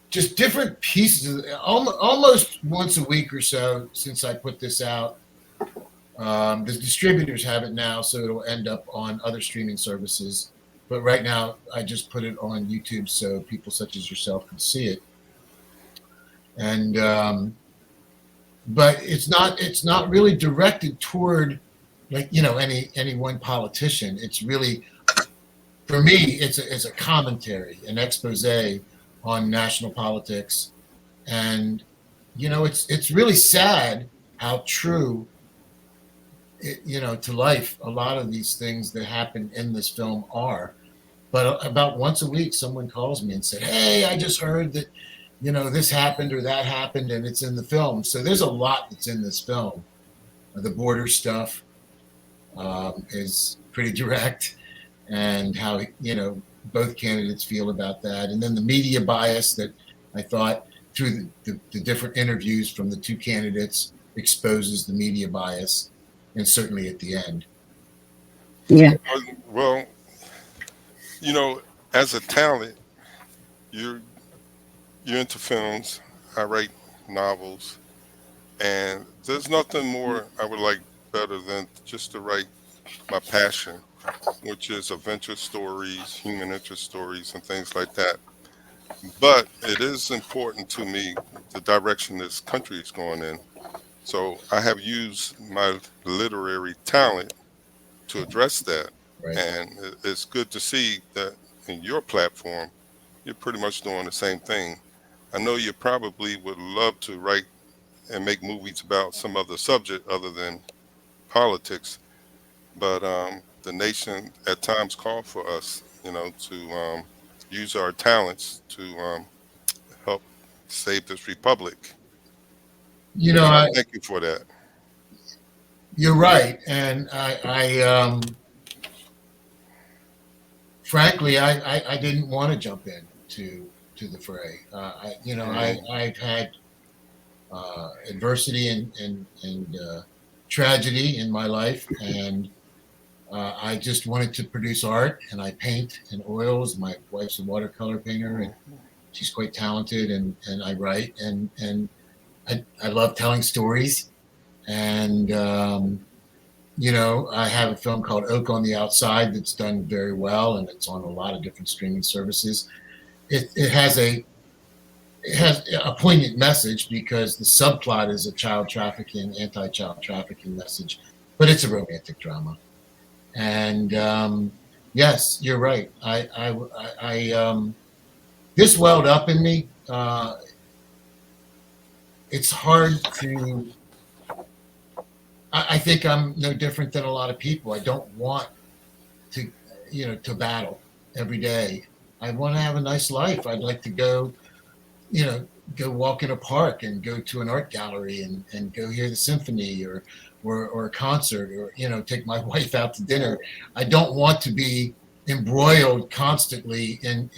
just different pieces. Almost once a week or so since I put this out. The distributors have it now, so it'll end up on other streaming services. But right now, I just put it on YouTube so people such as yourself can see it. And but it's not really directed toward any one politician. It's really, for me, it's a commentary, an expose on national politics, and it's really sad how true to life a lot of these things that happen in this film are. But about once a week, someone calls me and said, "Hey, I just heard that, this happened or that happened," and it's in the film. So there's a lot that's in this film. The border stuff is pretty direct, and how, both candidates feel about that. And then the media bias that I thought through the different interviews from the 2 candidates exposes the media bias, and certainly at the end. Yeah. Well, as a talent, you're into films. I write novels, and there's nothing more I would like better than just to write my passion, which is adventure stories, human interest stories, and things like that. But it is important to me the direction this country is going in. So I have used my literary talent to address that. Right. And it's good to see that in your platform, you're pretty much doing the same thing. I know you probably would love to write and make movies about some other subject other than politics, but the nation at times call for us, to use our talents to help save this republic. Thank you for that. You're right, and I frankly, I didn't want to jump in to the fray. I've had adversity and tragedy in my life, and I just wanted to produce art, and I paint in oils. My wife's a watercolor painter, and she's quite talented, and I write, and I love telling stories, and I have a film called Oak on the Outside that's done very well, and it's on a lot of different streaming services. It has a poignant message because the subplot is a anti-child trafficking message, but it's a romantic drama. And yes, you're right. I this welled up in me. It's hard to. I think I'm no different than a lot of people. I don't want to battle every day. I want to have a nice life. I'd like to go walk in a park and go to an art gallery and go hear the symphony or a concert or, take my wife out to dinner. I don't want to be embroiled constantly in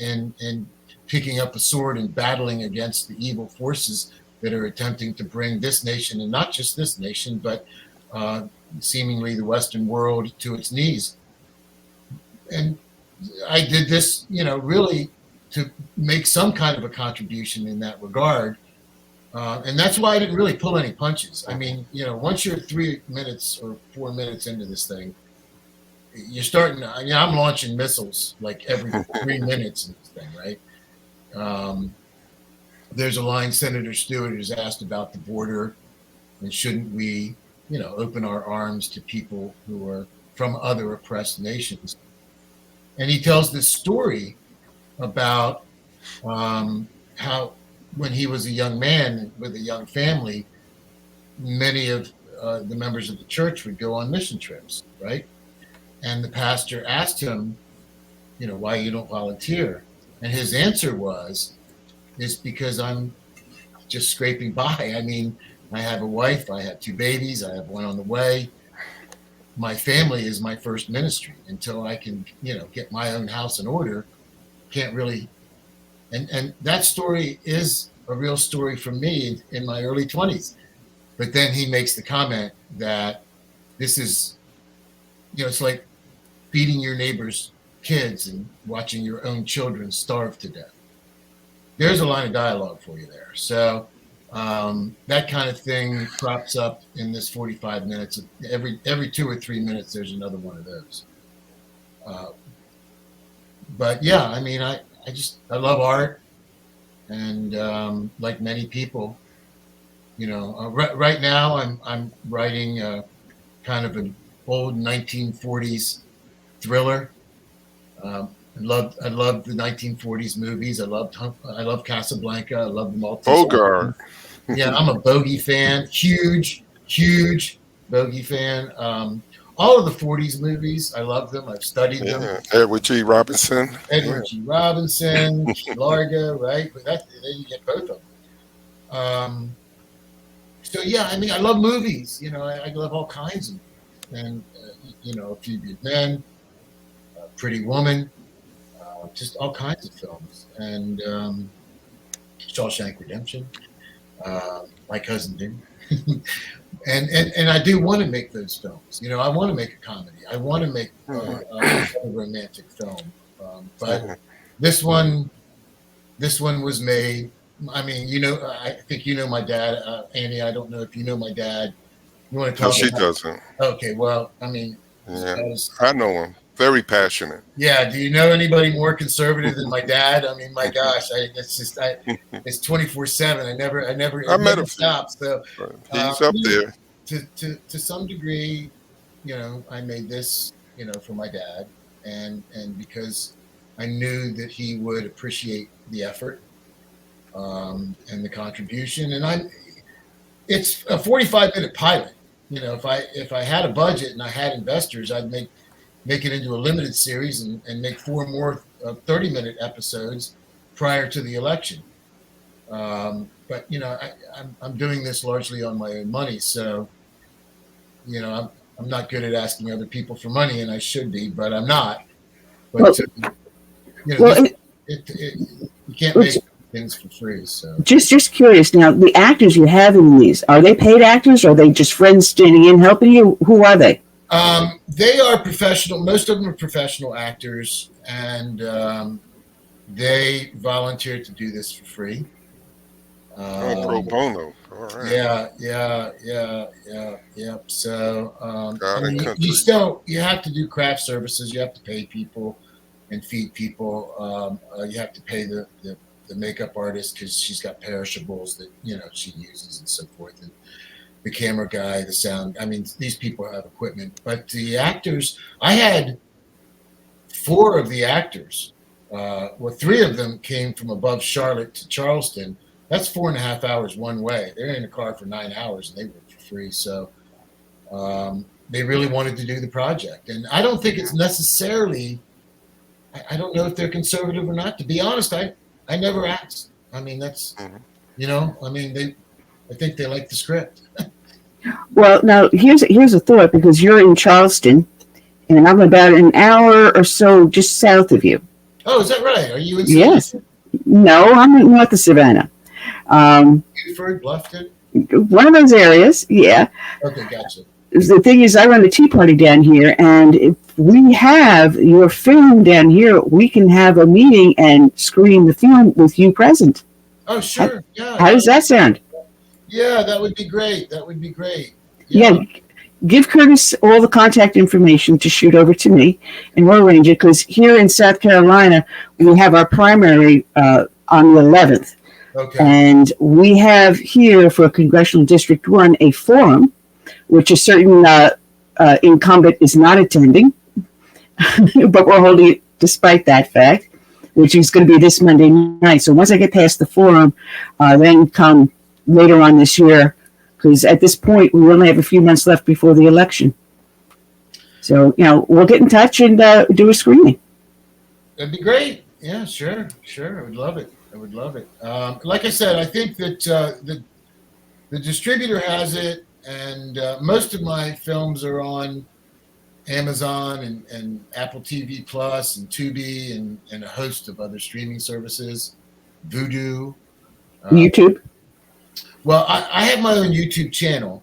picking up a sword and battling against the evil forces that are attempting to bring this nation, and not just this nation, but seemingly the Western world, to its knees. And I did this, really to make some kind of a contribution in that regard. And that's why I didn't really pull any punches. I mean, once you're 3 minutes or 4 minutes into this thing, you're starting, I'm launching missiles like every 3 minutes in this thing, right? There's a line Senator Stewart has asked about the border, and shouldn't we, open our arms to people who are from other oppressed nations. And he tells this story about how when he was a young man with a young family, many of the members of the church would go on mission trips, right? And the pastor asked him, why you don't volunteer? And his answer was, it's because I'm just scraping by. I mean, I have a wife, I have 2 babies, I have one on the way. My family is my first ministry. Until I can, get my own house in order, can't really. And that story is a real story for me in my early 20s. But then he makes the comment that this is, it's like feeding your neighbor's kids and watching your own children starve to death. There's a line of dialogue for you there. So that kind of thing crops up in this 45 minutes. Every 2 or 3 minutes, there's another one of those. But yeah, I mean, I love art, and like many people, right now I'm writing kind of an old 1940s thriller. I love the 1940s movies. I love Casablanca. I love the Maltese. Bogart. Yeah, I'm a Bogey fan. Huge Bogey fan. All of the 40s movies, I love them. I've studied them. Edward G. Robinson. Key Largo, right? But then you get both of them. So yeah, I mean, I love movies. I love all kinds of movies. And A Few Good Men, Pretty Woman, just all kinds of films. And Shawshank Redemption, My Cousin Jim. And I do want to make those films. I want to make a comedy. I want to make a romantic film. But this one was made. I mean, I think my dad, Annie. I don't know if you know my dad. You want to talk? No, she doesn't. Okay, well, I mean, Yeah, Because, I know him. Very passionate. yeah, do you know anybody more conservative than my dad? I mean, my gosh, it's 24/7. I It met never a few. stops. So, He's up you know, there. to some degree, I made this, for my dad, and because I knew that he would appreciate the effort, and the contribution. And it's a 45-minute pilot. If I had a budget and I had investors, I'd make it into a limited series and make 4 more 30-minute episodes prior to the election. But I'm doing this largely on my own money, so I'm not good at asking other people for money, and I should be, but I'm not. But you can't make things for free. So just curious. Now, the actors you have in these, are they paid actors, or are they just friends standing in helping you? Who are they? They are professional. Most of them are professional actors, and they volunteer to do this for free. Pro bono. All right. Yeah. So, you have to do craft services. You have to pay people and feed people. You have to pay the makeup artist because she's got perishables that she uses and so forth. And the camera guy, the sound. I mean, these people have equipment. But the actors, I had 4 of the actors. 3 of them came from above Charlotte to Charleston. That's 4.5 hours one way. They're in the car for 9 hours, and they work for free. So they really wanted to do the project. And I don't think it's necessarily, I don't know if they're conservative or not. To be honest, I never asked. I mean, that's, I think they like the script. Well, now here's a thought, because you're in Charleston, and I'm about an hour or so just south of you. Oh, is that right? Are you in? Yes. No, I'm in north of Savannah. Beaufort, Bluffton? One of those areas, yeah. Okay, gotcha. The thing is, I run a tea party down here, and if we have your film down here, we can have a meeting and screen the film with you present. Oh, sure. Yeah. How does that sound? Yeah, that would be great. Yeah. Give Curtis all the contact information to shoot over to me, and we'll arrange it, because here in South Carolina, we have our primary on the 11th. Okay. And we have here for Congressional District 1 a forum, which a certain incumbent is not attending, but we're holding it despite that fact, which is going to be this Monday night. So once I get past the forum, then come later on this year, because at this point we only have a few months left before the election. So, we'll get in touch and do a screening. That'd be great. Yeah, sure. I would love it. Like I said, I think that the distributor has it, and most of my films are on Amazon and Apple TV Plus and Tubi and a host of other streaming services, Vudu. YouTube? Well, I have my own YouTube channel,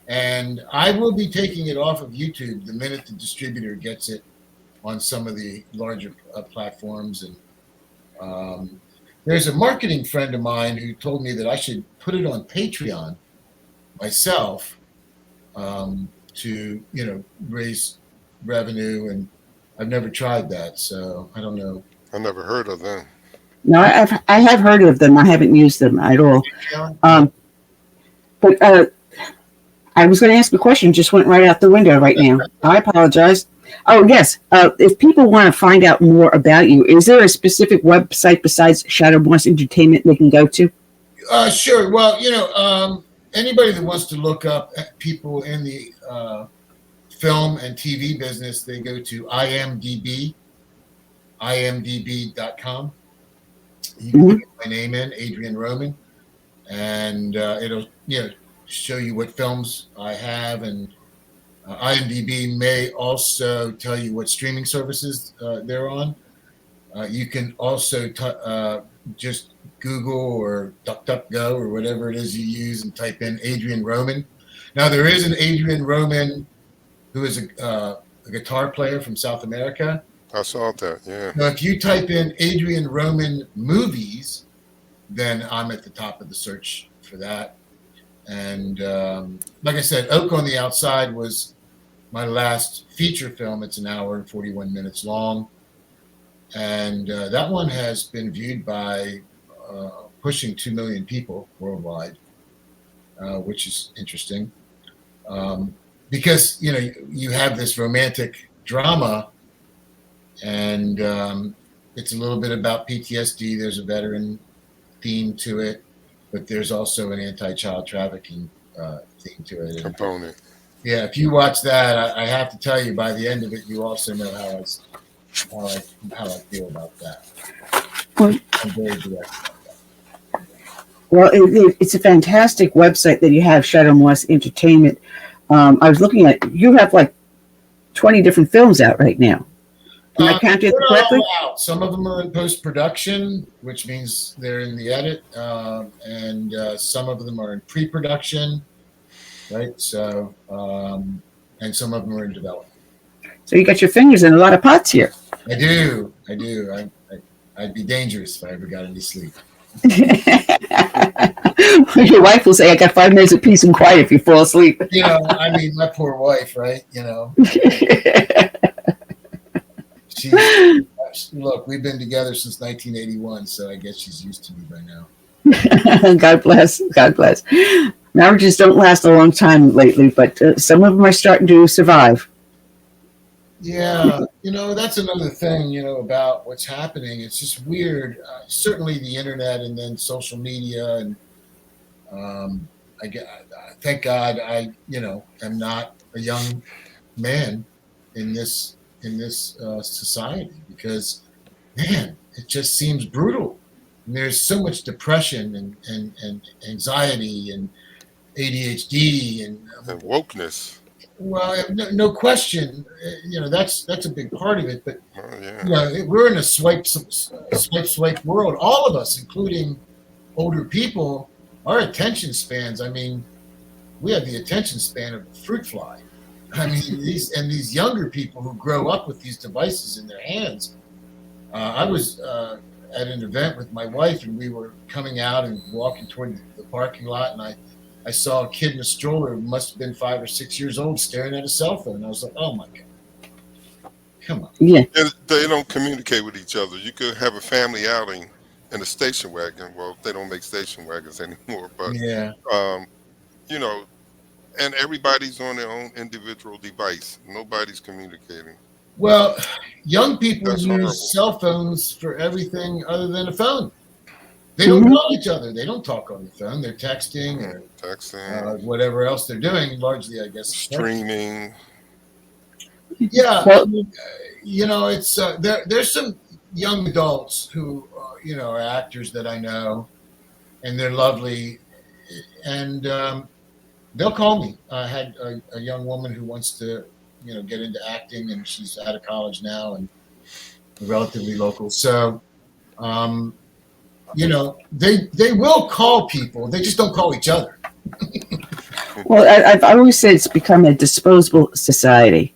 and I will be taking it off of YouTube the minute the distributor gets it on some of the larger platforms. And there's a marketing friend of mine who told me that I should put it on Patreon myself to, raise revenue, and I've never tried that, so I don't know. I never heard of them. No, I have heard of them. I haven't used them at all. But I was going to ask a question, just went right out the window right now. I apologize. Oh, yes. If people want to find out more about you, is there a specific website besides Shadowmoss Entertainment they can go to? Sure. Well, anybody that wants to look up people in the film and TV business, they go to imdb.com. You can put my name in, Adrian Roman, and it'll show you what films I have, and IMDb may also tell you what streaming services they're on. You can also just Google or DuckDuckGo or whatever it is you use and type in Adrian Roman. Now, there is an Adrian Roman who is a guitar player from South America. I saw that, yeah. Now, if you type in Adrian Roman movies, then I'm at the top of the search for that. And like I said, Oak on the Outside was my last feature film. It's an hour and 41 minutes long. And that one has been viewed by pushing 2 million people worldwide, which is interesting. Because, you know, you have this romantic drama, and it's a little bit about PTSD. There's a veteran theme to it, but there's also an anti-child trafficking theme to it. Component. Yeah, if you watch that, I have to tell you, by the end of it, you also know how I feel about that. Well, I'm very direct about that. Well, it's a fantastic website that you have, Shadowmoss Entertainment. I was looking at, you have like 20 different films out right now. Am I counting it correctly? Out. Some of them are in post-production, which means they're in the edit, and some of them are in pre-production, right? So, and some of them are in development. So you got your fingers in a lot of pots here. I do. I'd be dangerous if I ever got any sleep. Your wife will say, I got 5 minutes of peace and quiet if you fall asleep. You know, I mean, my poor wife, right? You know. Look, we've been together since 1981, so I guess she's used to me by now. God bless. God bless. Marriages don't last a long time lately, but some of them are starting to survive. Yeah, you know, that's another thing, you know, about what's happening. It's just weird. Certainly the internet and then social media. And thank God I, you know, am not a young man in this society, because, man, it just seems brutal. And there's so much depression and anxiety and ADHD and wokeness. Well, no question. You know, that's a big part of it. But yeah. You know, we're in a swipe world. All of us, including older people, our attention spans. I mean, we have the attention span of a fruit fly. I mean, these younger people who grow up with these devices in their hands. I was at an event with my wife, and we were coming out and walking toward the parking lot, and I saw a kid in a stroller who must have been 5 or 6 years old staring at a cell phone. I was like, oh my God. Come on. Yeah. They don't communicate with each other. You could have a family outing in a station wagon. Well, they don't make station wagons anymore, but yeah. You know, and everybody's on their own individual device. Nobody's communicating. Well, young people That's use horrible. cell phones for everything other than a phone. They don't call each other. They don't talk on the phone. They're texting or whatever else they're doing, largely, I guess. Streaming. Yeah. Well, you know, it's there's some young adults who, you know, are actors that I know, and they're lovely. And they'll call me. I had a young woman who wants to, you know, get into acting, and she's out of college now and relatively local. So, you know, they will call people. They just don't call each other. Well, I've always said it's become a disposable society.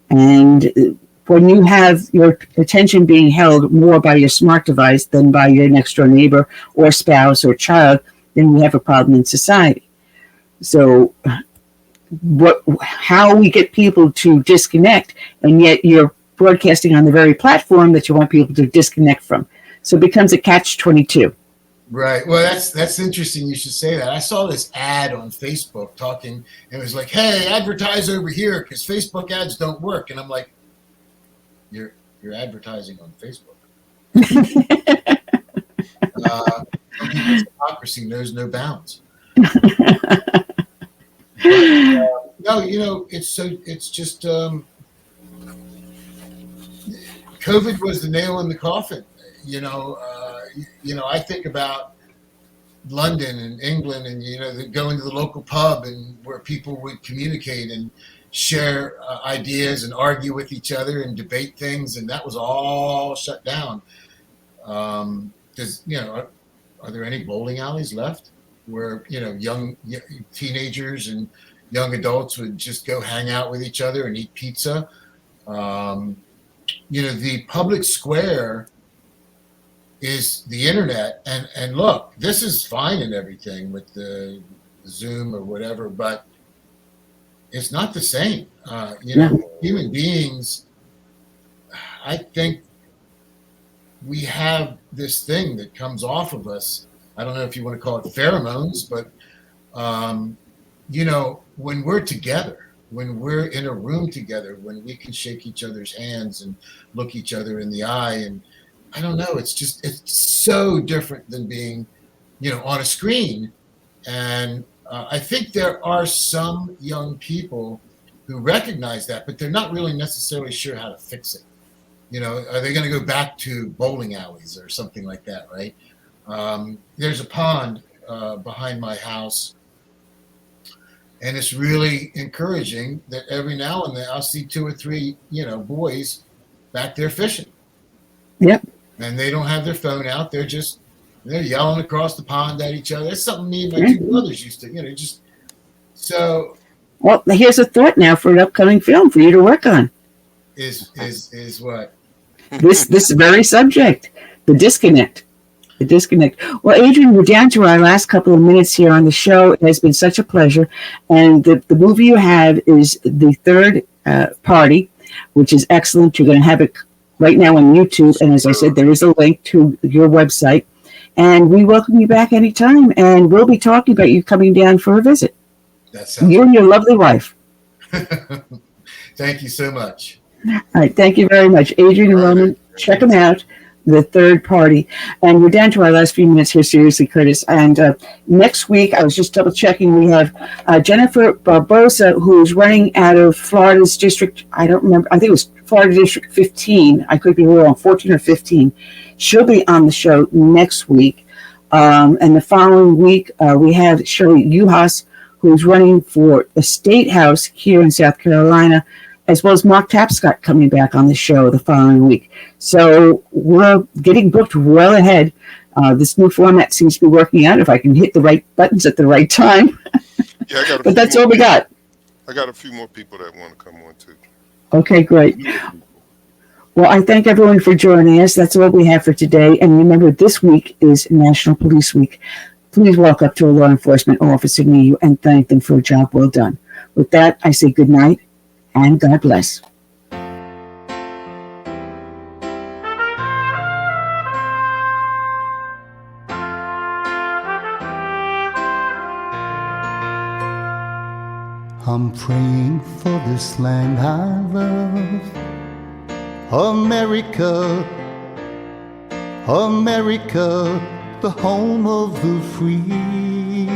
And when you have your attention being held more by your smart device than by your next door neighbor or spouse or child, then we have a problem in society. So how we get people to disconnect, and yet you're broadcasting on the very platform that you want people to disconnect from. So it becomes a catch-22. Right. Well, that's interesting. You should say that. I saw this ad on Facebook talking, and it was like, "Hey, advertise over here because Facebook ads don't work." And I'm like, "You're advertising on Facebook." Hypocrisy knows no bounds. But, no, you know, it's just COVID was the nail in the coffin. You know, I think about London and England, and you know, going to the local pub and where people would communicate and share ideas and argue with each other and debate things, and that was all shut down. Does you know, are there any bowling alleys left where, you know, young teenagers and young adults would just go hang out with each other and eat pizza? You know, the public square is the internet, and look, this is fine and everything with the Zoom or whatever, but it's not the same. You know, human beings, I think we have this thing that comes off of us. I don't know if you want to call it pheromones, but, you know, when we're together, when we're in a room together, when we can shake each other's hands and look each other in the eye, and I don't know, it's so different than being, you know, on a screen. And I think there are some young people who recognize that, but they're not really necessarily sure how to fix it. You know, are they going to go back to bowling alleys or something like that, right? There's a pond behind my house, and it's really encouraging that every now and then I'll see 2 or 3, you know, boys back there fishing. Yep. And they don't have their phone out. They're yelling across the pond at each other. That's something me and my 2 brothers used to, you know, just so. Well, here's a thought now for an upcoming film for you to work on. Is what? This very subject, the disconnect. The disconnect. Well, Adrian, we're down to our last couple of minutes here on the show. It has been such a pleasure. And the movie you have is The Third Party, which is excellent. You're going to have it right now on YouTube. And as I said, there is a link to your website. And we welcome you back anytime. And we'll be talking about you coming down for a visit. You and your lovely wife. Thank you so much. All right. Thank you very much. Adrian and Roman, check them out. The Third Party. And we're down to our last few minutes here, seriously, Curtis. And next week, I was just double checking, we have Jennifer Barbosa, who's running out of Florida's district. I don't remember. I think it was Florida District 15. I could be wrong, 14 or 15. She'll be on the show next week. And the following week, we have Shirley Uhas, who's running for the State House here in South Carolina, as well as Mark Tapscott coming back on the show the following week. So we're getting booked well ahead. This new format seems to be working out if I can hit the right buttons at the right time. Yeah, but that's all we got. I got a few more people that want to come on too. Okay, great. Well, I thank everyone for joining us. That's all we have for today. And remember, this week is National Police Week. Please walk up to a law enforcement officer near you and thank them for a job well done. With that, I say good night and God bless. I'm praying for this land I love, America, America, the home of the free.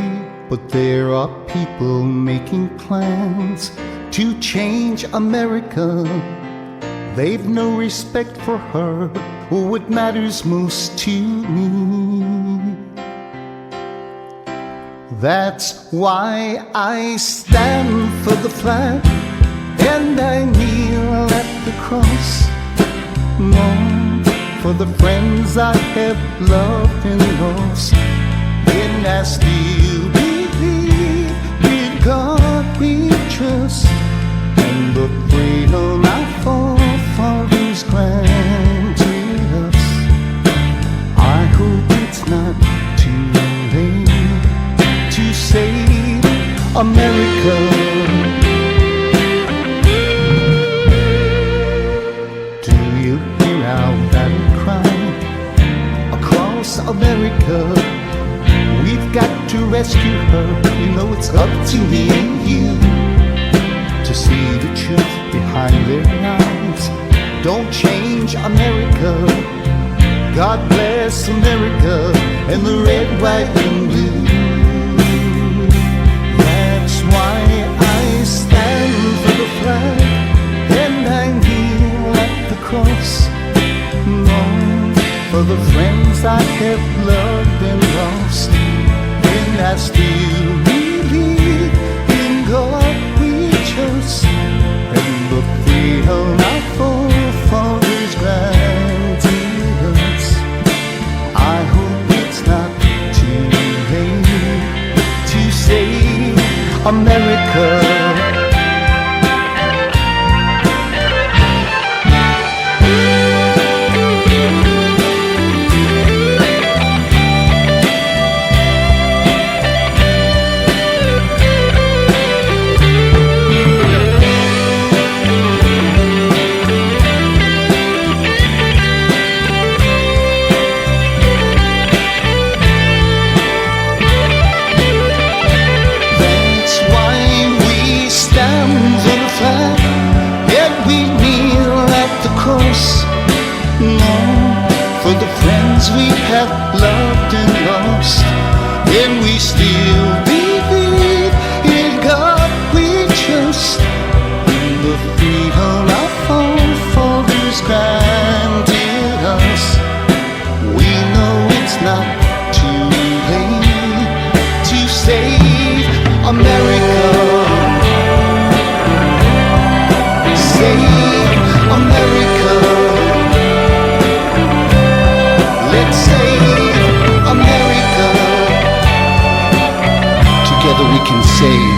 But there are people making plans to change America. They've no respect for her or what matters most to me. That's why I stand for the flag and I kneel at the cross. Long for the friends I have loved and lost. And I still believe in God we trust, and the freedom our forefathers granted us. I hope it's not too late to save America. Do you hear our battle cry across America? We've got to rescue her. You know it's up to me and you to see the truth behind their lies. Don't change America. God bless America and the red, white, and blue. That's why I stand for the flag and I kneel at the cross. Long for the friends I have loved and lost. And I still believe in God we trust, and the freedom our forefathers granted us. I hope it's not too late to save America. for the friends we have loved and lost, and we still believe in God we trust, in the freedom our forefathers granted us. We know it's not too late to save America. Save America. Let's save America. Together we can save